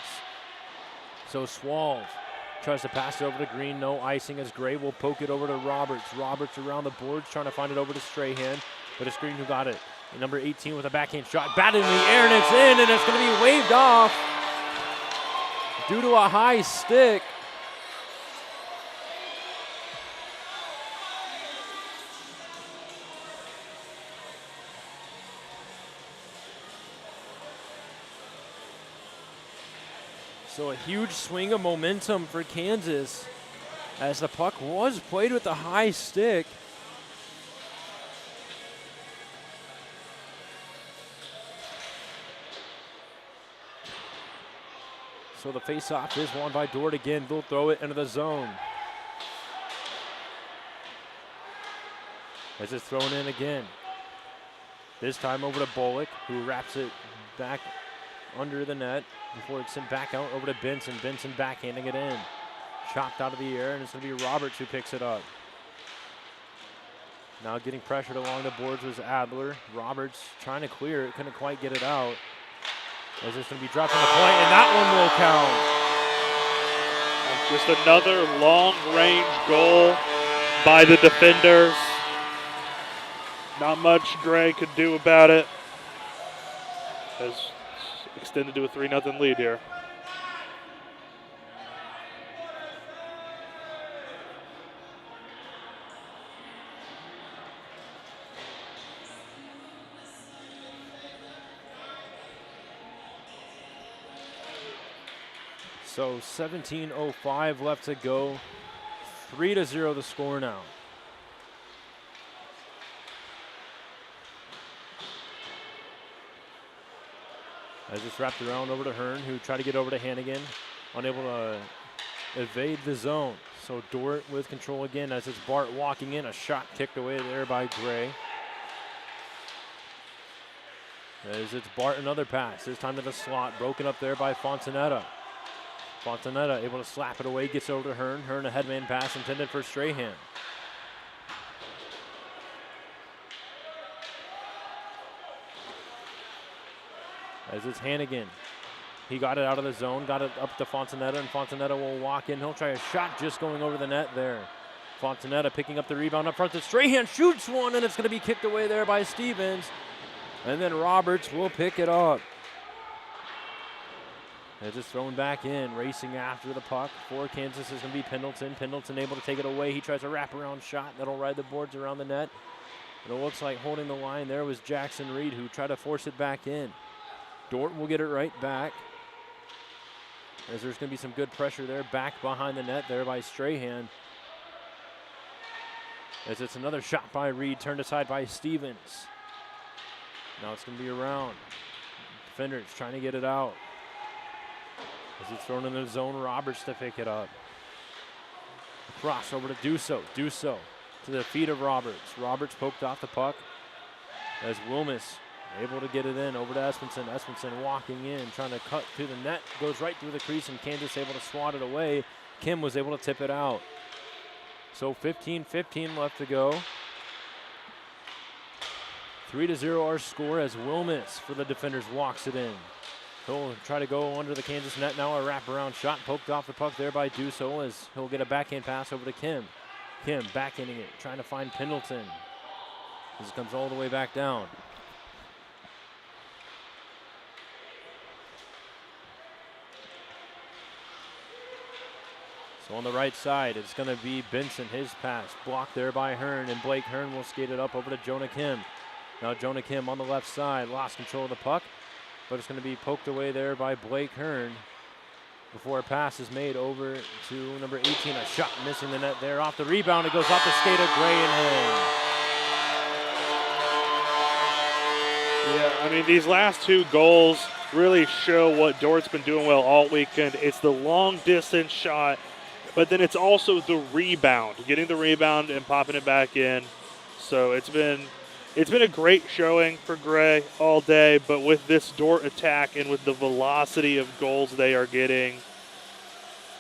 So Swalv tries to pass it over to Green, no icing as Gray will poke it over to Roberts. Roberts around the boards trying to find it over to Strahan, but it's Green who got it. And number 18 with a backhand shot, batted in the air, and it's in, and it's going to be waved off due to a high stick. So a huge swing of momentum for Kansas as the puck was played with the high stick. So the faceoff is won by Dordt again. They'll throw it into the zone. As it's thrown in again. This time over to Bullock, who wraps it back under the net before it's sent back out over to Benson. Benson backhanding it in. Chopped out of the air, and it's going to be Roberts who picks it up. Now getting pressured along the boards was Adler. Roberts trying to clear it, couldn't quite get it out. As it's going to be dropped on the point, and that one will count. Just another long-range goal by the defenders. Not much Gray could do about it. Has extended to a 3-0 lead here. So 17:05 left to go. 3-0 the score now. As it's wrapped around over to Hearn, who tried to get over to Hannigan. Unable to evade the zone. So Dordt with control again as it's Bart walking in. A shot kicked away there by Gray. As it's Bart, another pass. This time to the slot. Broken up there by Fontanetta. Fontanetta able to slap it away. Gets over to Hearn. Hearn a headman pass intended for Strahan. As it's Hannigan. He got it out of the zone, got it up to Fontanetta, and Fontanetta will walk in. He'll try a shot just going over the net there. Fontanetta picking up the rebound up front to Strahan, shoots one, and it's going to be kicked away there by Stevens. And then Roberts will pick it up. As it's thrown back in, racing after the puck for Kansas is going to be Pendleton. Pendleton able to take it away. He tries a wraparound shot that'll ride the boards around the net. And it looks like holding the line there was Jackson Reed, who tried to force it back in. Dordt will get it right back. As there's going to be some good pressure there, back behind the net there by Strahan. As it's another shot by Reed, turned aside by Stevens. Now it's going to be around. Defenders trying to get it out. As it's thrown in the zone, Roberts to pick it up. Cross over to Dusso. Dusso to the feet of Roberts. Roberts poked off the puck. As Wilmus able to get it in over to Espenson. Espenson walking in, trying to cut through the net. Goes right through the crease, and Kansas able to swat it away. Kim was able to tip it out. So 15-15 left to go. 3-0 our score as Wilmus for the defenders walks it in. He'll try to go under the Kansas net now. A wraparound shot poked off the puck there by Dusso as he'll get a backhand pass over to Kim. Kim backhanding it, trying to find Pendleton. This comes all the way back down. So on the right side, it's going to be Benson. His pass blocked there by Hearn, and Blake Hearn will skate it up over to Jonah Kim. Now Jonah Kim on the left side, lost control of the puck, but it's going to be poked away there by Blake Hearn before a pass is made over to number 18. A shot missing the net there. Off the rebound, it goes off the skate of Gray and in. Yeah, I mean, these last two goals really show what Dordt's been doing well all weekend. It's the long distance shot, but then it's also the rebound, getting the rebound and popping it back in. So it's been a great showing for Gray all day, but with this Dordt attack and with the velocity of goals they are getting,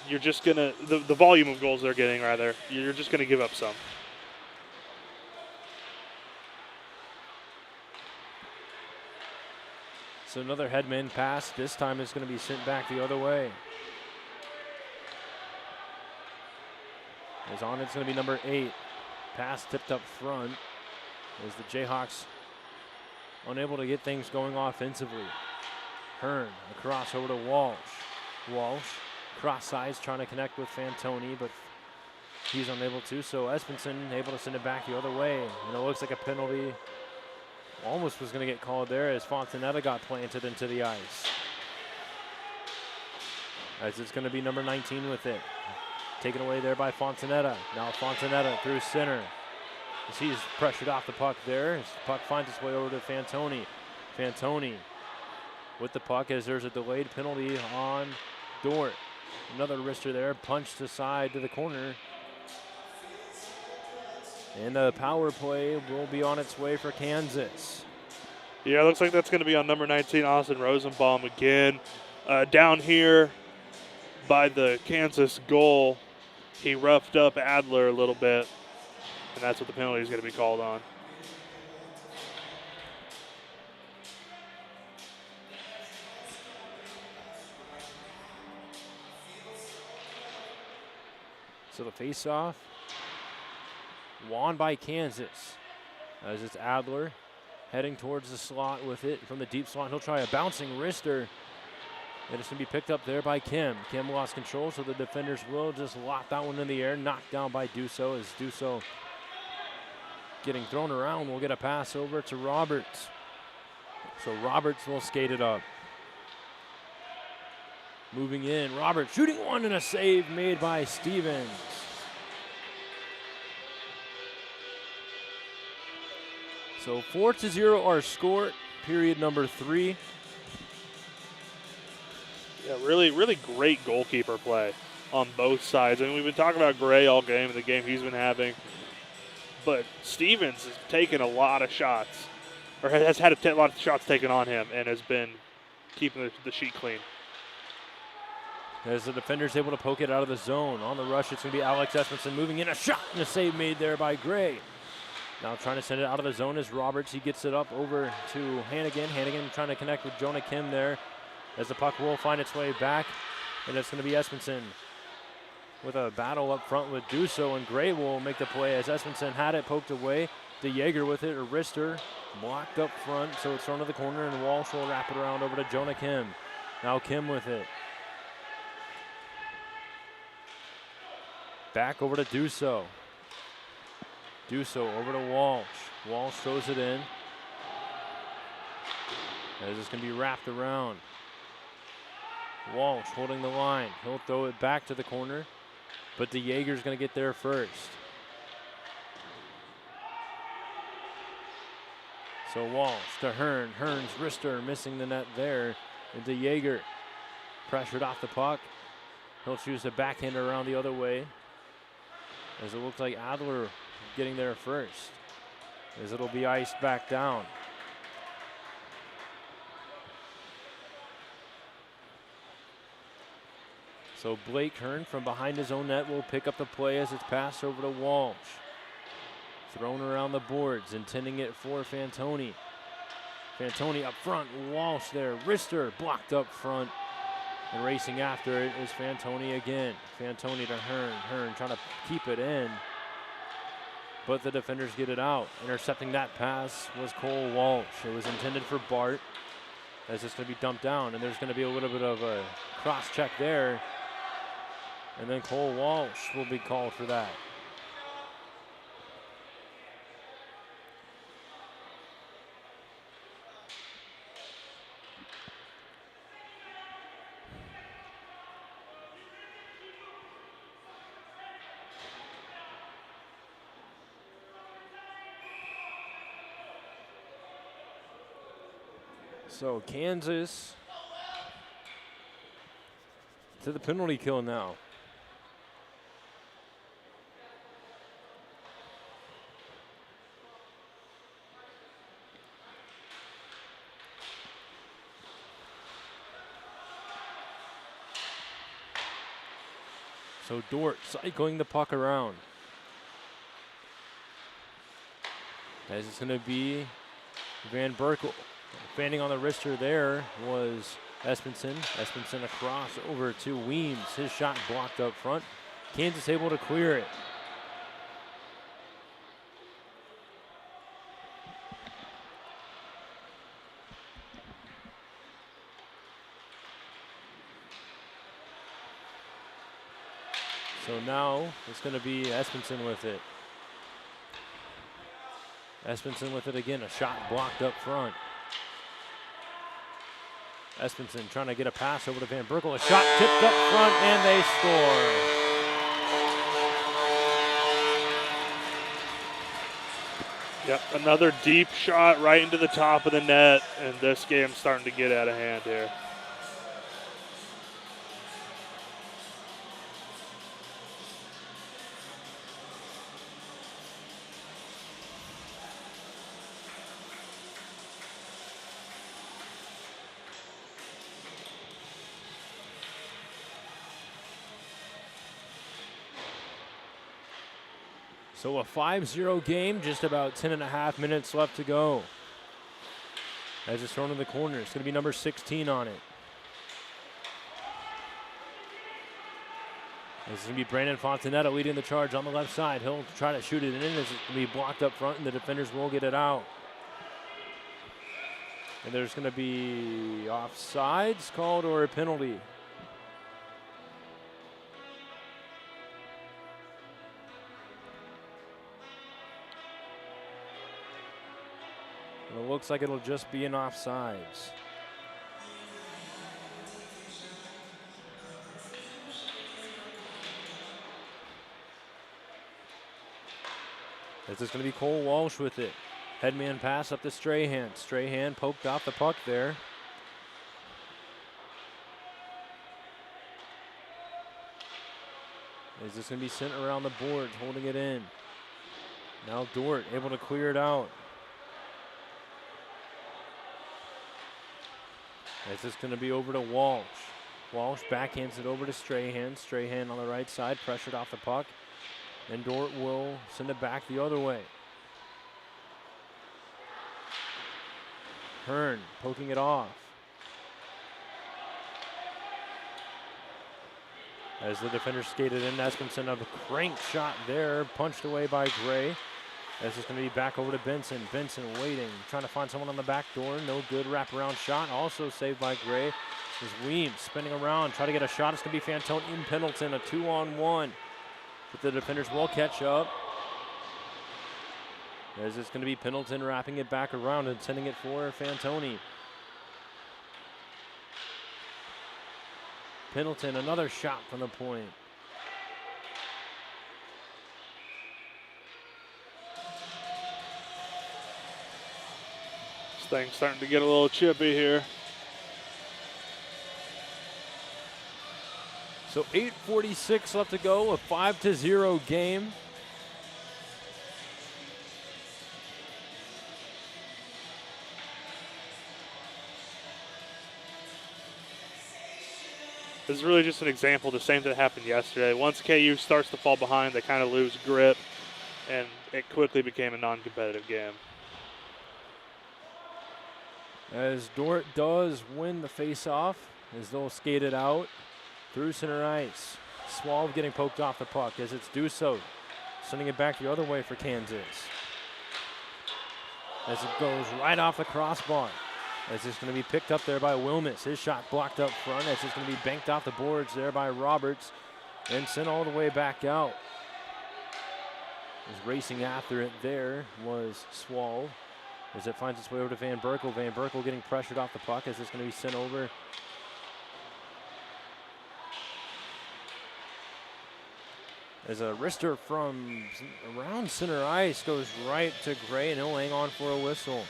you're just gonna the volume of goals they're getting rather, you're just gonna give up some. So another headman pass. This time it's going to be sent back the other way. As on it's going to be number 8. Pass tipped up front as the Jayhawks unable to get things going offensively. Hearn across over to Walsh. Walsh cross sides trying to connect with Fantoni, but he's unable to. So Espenson able to send it back the other way. And it looks like a penalty almost was going to get called there as Fontanetta got planted into the ice. As it's going to be number 19 with it. Taken away there by Fontanetta. Now Fontanetta through center. As he's pressured off the puck there. As the puck finds its way over to Fantoni. Fantoni with the puck as there's a delayed penalty on Dordt. Another wrister there, punched aside to the corner. And the power play will be on its way for Kansas. Yeah, it looks like that's going to be on number 19, Austin Rosenbaum again. Down here by the Kansas goal, he roughed up Adler a little bit, and that's what the penalty is going to be called on. So the face-off won by Kansas as it's Adler heading towards the slot with it from the deep slot. He'll try a bouncing wrister, and it's going to be picked up there by Kim. Kim lost control, so the defenders will just lock that one in the air, knocked down by Dusso as Dusso getting thrown around. We'll get a pass over to Roberts. So Roberts will skate it up. Moving in, Roberts shooting one and a save made by Stevens. So 4-0 our score, period number 3. Yeah, really, really great goalkeeper play on both sides. I mean, we've been talking about Gray all game and the game he's been having, but Stevens has taken a lot of shots, or has had a lot of shots taken on him, and has been keeping the sheet clean. As the defender's able to poke it out of the zone. On the rush, it's going to be Alex Espenson moving in. A shot and a save made there by Gray. Now trying to send it out of the zone is Roberts. He gets it up over to Hannigan. Hannigan trying to connect with Jonah Kim there as the puck will find its way back. And it's going to be Espenson with a battle up front with Duso, and Gray will make the play as Espenson had it poked away. DeJager with it, or wrister, blocked up front, so it's thrown to the corner, and Walsh will wrap it around over to Jonah Kim. Now Kim with it. Back over to Duso. Duso over to Walsh. Walsh throws it in. As it's going to be wrapped around. Walsh holding the line. He'll throw it back to the corner, but DeJager's going to get there first. So Walsh to Hearn. Hearn's wrister missing the net there. And DeJager pressured off the puck. He'll choose to backhand around the other way, as it looks like Adler getting there first, as it'll be iced back down. So Blake Hearn from behind his own net will pick up the play as it's passed over to Walsh. Thrown around the boards, intending it for Fantoni. Fantoni up front, Walsh there, wrister blocked up front. And racing after it is Fantoni again. Fantoni to Hearn. Hearn trying to keep it in, but the defenders get it out. Intercepting that pass was Cole Walsh. It was intended for Bart, as it's going to be dumped down, and there's going to be a little bit of a cross check there. And then Cole Walsh will be called for that. So Kansas to the penalty kill now. So Dordt cycling the puck around. As it's going to be Van Berkel. Fanning on the wrister there was Espenson. Espenson across over to Weems. His shot blocked up front. Kansas able to clear it. So now it's going to be Espenson with it. Espenson with it again. A shot blocked up front. Espenson trying to get a pass over to Van Berkel. A shot tipped up front, and they score. Yep, another deep shot right into the top of the net, and this game's starting to get out of hand here. So a 5-0 game, just about 10.5 minutes left to go. As it's thrown in the corner, it's going to be number 16 on it. This is going to be Brandon Fontanetta leading the charge on the left side. He'll try to shoot it in as it's going to be blocked up front, and the defenders will get it out. And there's going to be offsides called or a penalty. And it looks like it'll just be an offsides. This is going to be Cole Walsh with it. Headman pass up to Strahan. Strahan poked off the puck there. Is this going to be sent around the boards, holding it in? Now Dordt able to clear it out. Is this going to be over to Walsh? Walsh backhands it over to Strahan. Strahan on the right side, pressured off the puck. And Dordt will send it back the other way. Hearn poking it off. As the defender skated in, Espenson of a crank shot there, punched away by Gray. This is going to be back over to Benson. Benson waiting, trying to find someone on the back door. No good wraparound shot, also saved by Gray. This is Weems spinning around, trying to get a shot. It's going to be Fantoni and Pendleton, a 2-on-1. But the defenders will catch up. As it's going to be Pendleton wrapping it back around and sending it for Fantoni. Pendleton, another shot from the point. This thing's starting to get a little chippy here. So 8:46 left to go, a 5-0 game. This is really just an example of the same thing that happened yesterday. Once KU starts to fall behind, they kind of lose grip, and it quickly became a non-competitive game. As Dordt does win the face-off, as they'll skate it out through center ice. Swallow getting poked off the puck as it's Dussault sending it back the other way for Kansas. As it goes right off the crossbar. As it's going to be picked up there by Wilmus. His shot blocked up front as it's going to be banked off the boards there by Roberts and sent all the way back out. As racing after it there was Swall as it finds its way over to Van Berkel. Van Berkel getting pressured off the puck as it's going to be sent over. As a wrister from around center ice goes right to Gray, and he'll hang on for a whistle.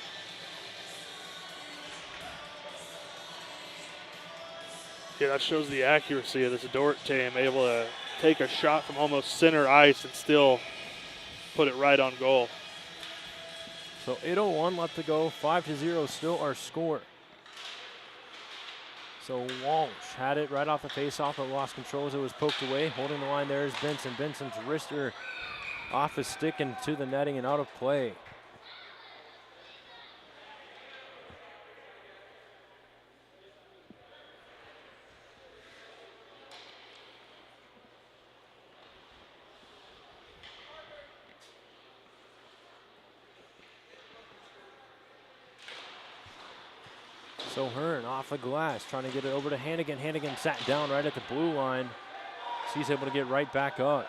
Yeah, that shows the accuracy of this Dordt team, able to take a shot from almost center ice and still put it right on goal. So 8:01 left to go, 5-0 still our score. So Walsh had it right off the faceoff, but lost control as it was poked away. Holding the line there is Benson. Benson's wrister off his stick into the netting and out of play. So Hearn off the glass, trying to get it over to Hannigan. Hannigan sat down right at the blue line. So he's able to get right back up.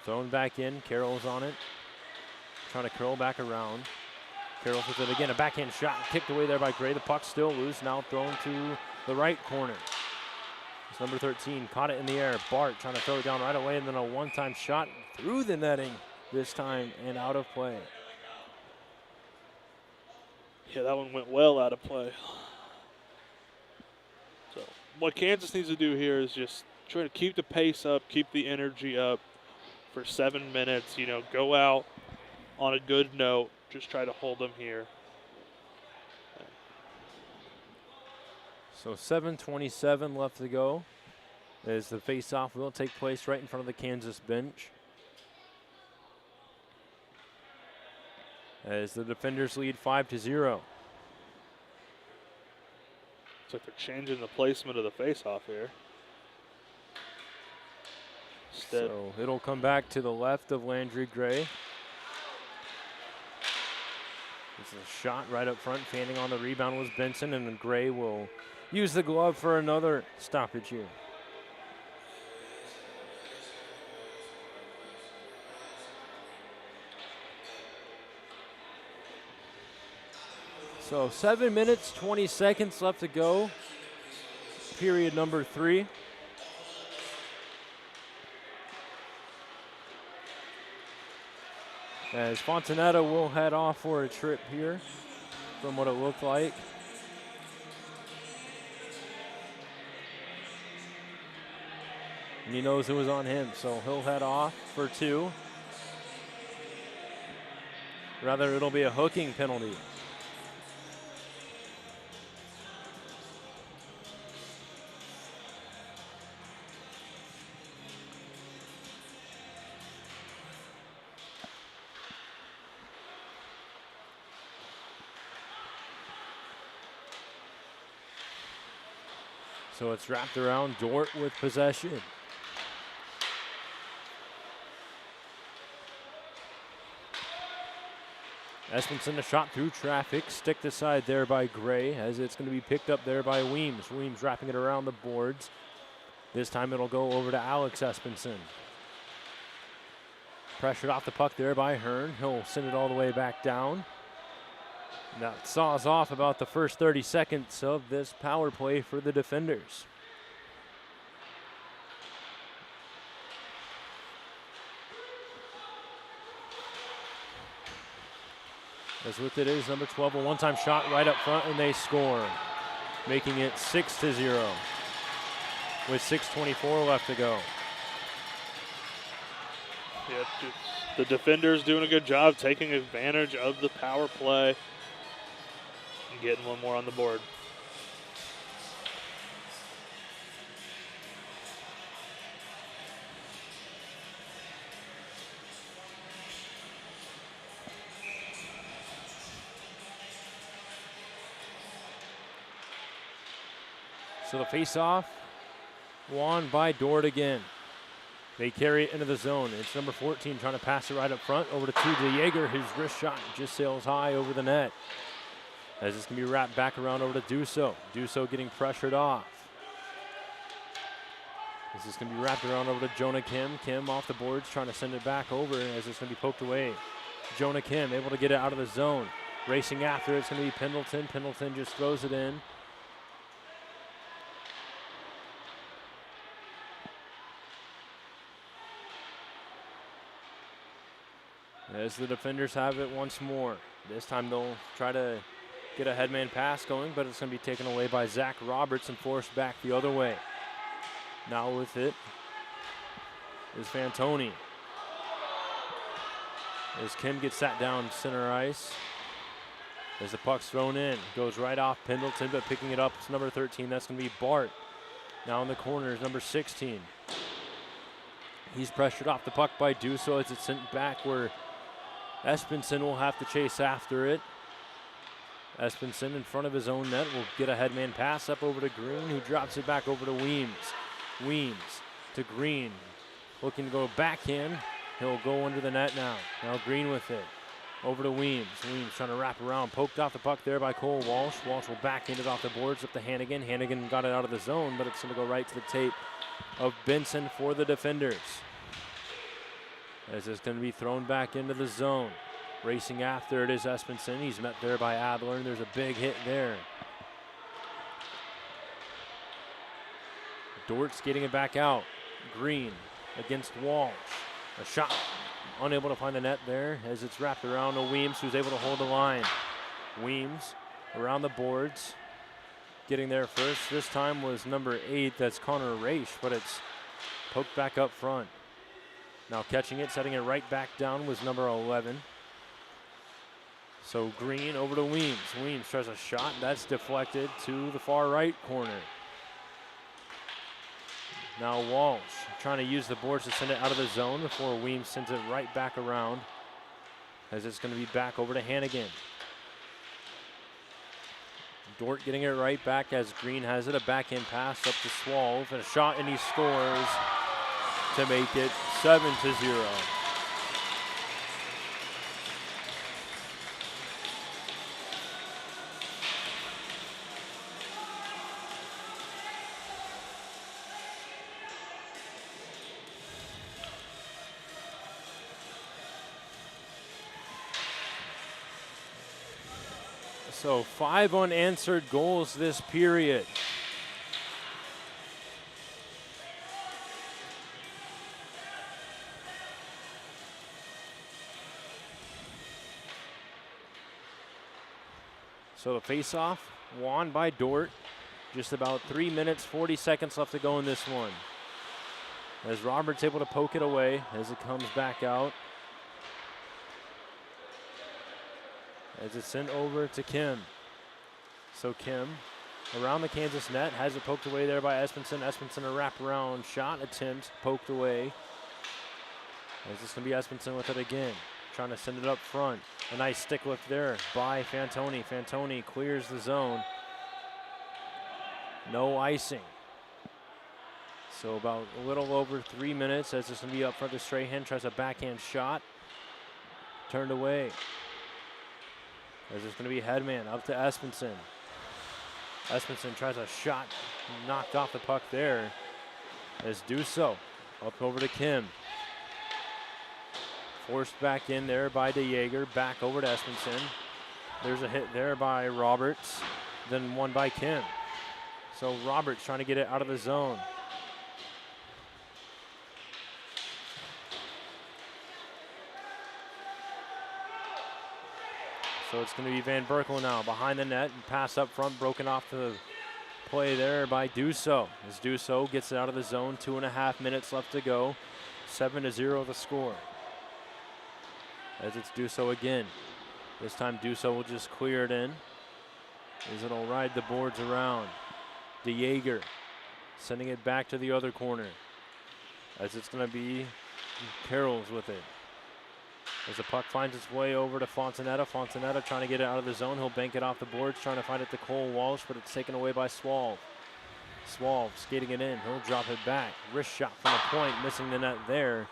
Thrown back in, Carroll's on it. Trying to curl back around. Carroll with it again, a backhand shot kicked away there by Gray. The puck still loose, now thrown to the right corner. It's number 13, caught it in the air. Bart trying to throw it down right away, and then a one-time shot through the netting this time and out of play. Yeah, that one went well out of play. So what Kansas needs to do here is just try to keep the pace up, keep the energy up for 7 minutes. You know, go out on a good note. Just try to hold them here. So 7:27 left to go as the face-off will take place right in front of the Kansas bench. As the defenders lead 5-0. Looks like they're changing the placement of the face-off here. So it'll come back to the left of Landry Gray. It's a shot right up front. Fanning on the rebound was Benson, and then Gray will use the glove for another stoppage here. So 7 minutes, 20 seconds left to go. Period number 3. As Fontanetta will head off for a trip here from what it looked like. and he knows it was on him, so he'll head off for 2. Rather, it'll be a hooking penalty. So it's wrapped around Dordt with possession. Espenson a shot through traffic, sticked aside there by Gray as it's going to be picked up there by Weems. Weems wrapping it around the boards. This time it'll go over to Alex Espenson. Pressured off the puck there by Hearn. He'll send it all the way back down. That saws off about the first 30 seconds of this power play for the defenders. As with it is number 12, a one-time shot right up front, and they score, making it 6-0 with 6:24 left to go. Yeah, the defenders doing a good job taking advantage of the power play and getting one more on the board. So the face-off won by Dordt again. They carry it into the zone. It's number 14 trying to pass it right up front over to DeJager. His wrist shot just sails high over the net. As it's going to be wrapped back around over to Duso. Duso getting pressured off. This is going to be wrapped around over to Jonah Kim. Kim off the boards trying to send it back over as it's going to be poked away. Jonah Kim able to get it out of the zone. Racing after it's going to be Pendleton. Pendleton just throws it in. As the defenders have it once more. This time they'll try to get a headman pass going, but it's going to be taken away by Zach Roberts and forced back the other way. Now with it is Fantoni. As Kim gets sat down center ice. As the puck's thrown in, goes right off Pendleton, but picking it up, it's number 13. That's going to be Bart. Now in the corner is number 16. He's pressured off the puck by Duso as it's sent back where Espenson will have to chase after it. Espenson in front of his own net will get a headman pass up over to Green, who drops it back over to Weems. Weems to Green, looking to go backhand. He'll go under the net now. Now Green with it. Over to Weems. Weems trying to wrap around. Poked off the puck there by Cole Walsh. Walsh will backhand it off the boards up to Hannigan. Hannigan got it out of the zone, but it's going to go right to the tape of Benson for the defenders. As it's going to be thrown back into the zone. Racing after it is Espenson. He's met there by Adler, and there's a big hit there. Dordt's getting it back out. Green against Walsh. A shot unable to find the net there as it's wrapped around to Weems, who's able to hold the line. Weems around the boards. Getting there first. This time was number 8. That's Connor Raish, but it's poked back up front. Now catching it, setting it right back down was number 11. So Green over to Weems. Weems tries a shot. That's deflected to the far right corner. Now Walsh trying to use the boards to send it out of the zone before Weems sends it right back around as it's going to be back over to Hannigan. Dordt getting it right back as Green has it. A backhand pass up to Swalv and a shot, and he scores to make it 7-0. So 5 unanswered goals this period. So the face-off won by Dordt. Just about 3 minutes, 40 seconds left to go in this one. as Roberts able to poke it away as it comes back out. As it's sent over to Kim. So Kim around the Kansas net, has it poked away there by Espenson. Espenson a wraparound shot attempt, poked away. As it's going to be Espenson with it again, trying to send it up front. A nice stick lift there by Fantoni. Fantoni clears the zone. No icing. So about a little over 3 minutes as it's going to be up front to Strahan, tries a backhand shot. Turned away. As it's going to be Headman up to Espenson. Espenson tries a shot, knocked off the puck there. As Dusso up over to Kim. Forced back in there by DeJager, back over to Espenson. There's a hit there by Roberts, then one by Kim. So Roberts trying to get it out of the zone. So it's going to be Van Berkel now behind the net and pass up front, broken off the play there by Dusso. As Dusso gets it out of the zone, 2.5 minutes left to go. 7-0 the score. As it's Dusso again. This time Dusso will just clear it in. As it'll ride the boards around. DeJager sending it back to the other corner. As it's going to be Carroll's with it. As the puck finds its way over to Fontanetta. Fontanetta trying to get it out of the zone. He'll bank it off the boards, trying to find it to Cole Walsh, but it's taken away by Swalv. Swalv skating it in. He'll drop it back. Wrist shot from the point, missing the net there.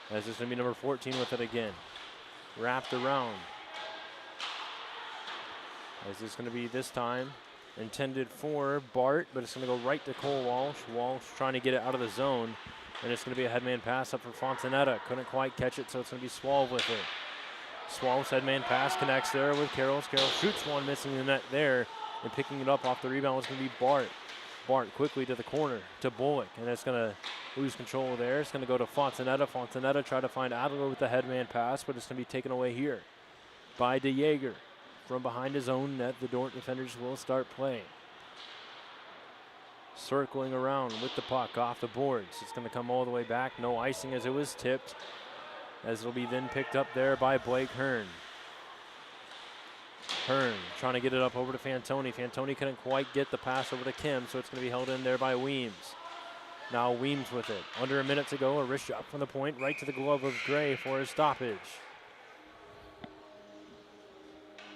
As it's going to be number 14 with it again. Wrapped around. As it's going to be this time intended for Bart, but it's going to go right to Cole Walsh. Walsh trying to get it out of the zone. And it's going to be a headman pass up for Fontanetta. Couldn't quite catch it, so it's going to be Swalv with it. Swalv's headman pass connects there with Carroll. Carroll shoots one, missing the net there. And picking it up off the rebound is going to be Bart. Bart quickly to the corner to Bullock. And it's going to lose control there. It's going to go to Fontanetta. Fontanetta try to find Adler with the headman pass, but it's going to be taken away here by DeJager. From behind his own net, the Dordt defenders will start playing. Circling around with the puck off the boards. It's going to come all the way back. No icing as it was tipped. As it'll be then picked up there by Blake Hearn. Hearn trying to get it up over to Fantoni. Fantoni couldn't quite get the pass over to Kim, so it's going to be held in there by Weems. Now Weems with it. Under a minute to go. A wrist shot from the point right to the glove of Gray for his stoppage.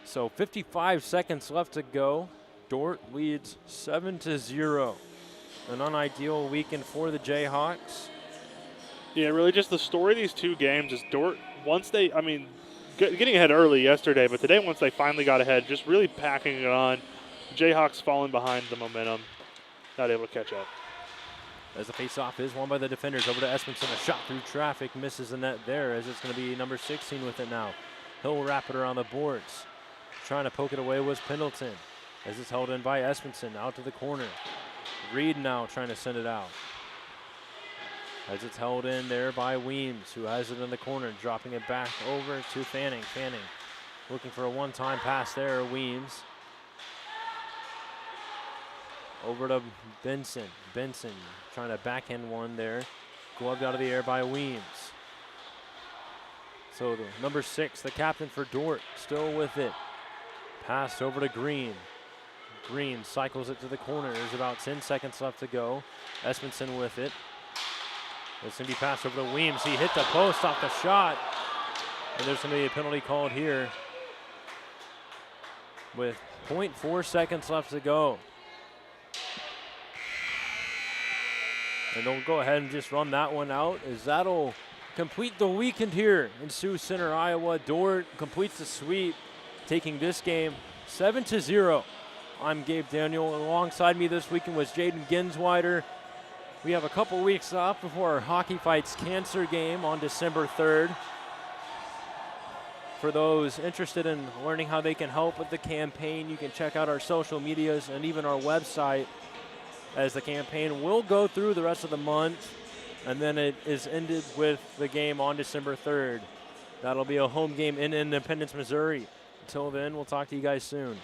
So 55 seconds left to go. Dordt leads 7-0. An unideal weekend for the Jayhawks. Yeah, really just the story of these two games is Dordt, once they, getting ahead early yesterday, but today once they finally got ahead, just really packing it on. Jayhawks falling behind the momentum, not able to catch up. As the faceoff is won by the defenders, over to Espenson, a shot through traffic, misses the net there as it's going to be number 16 with it now. He'll wrap it around the boards. Trying to poke it away was Pendleton. As it's held in by Espenson, out to the corner. Reed now trying to send it out. As it's held in there by Weems, who has it in the corner, dropping it back over to Fanning. Fanning looking for a one-time pass there, Weems. Over to Benson. Benson trying to backhand one there. Gloved out of the air by Weems. So the number 6, the captain for Dordt, still with it. Pass over to Green. Green cycles it to the corner. There's about 10 seconds left to go. Espenson with it. It's going to be passed over to Weems. He hit the post off the shot. And there's going to be a penalty called here with 0.4 seconds left to go. And they'll go ahead and just run that one out, as that'll complete the weekend here in Sioux Center, Iowa. Dordt completes the sweep, taking this game 7-0. I'm Gabe Daniel. Alongside me this weekend was Jaden Ginsweider. We have a couple weeks off before our Hockey Fights Cancer game on December 3rd. For those interested in learning how they can help with the campaign, you can check out our social medias and even our website, as the campaign will go through the rest of the month, and then it is ended with the game on December 3rd. That'll be a home game in Independence, Missouri. Until then, we'll talk to you guys soon.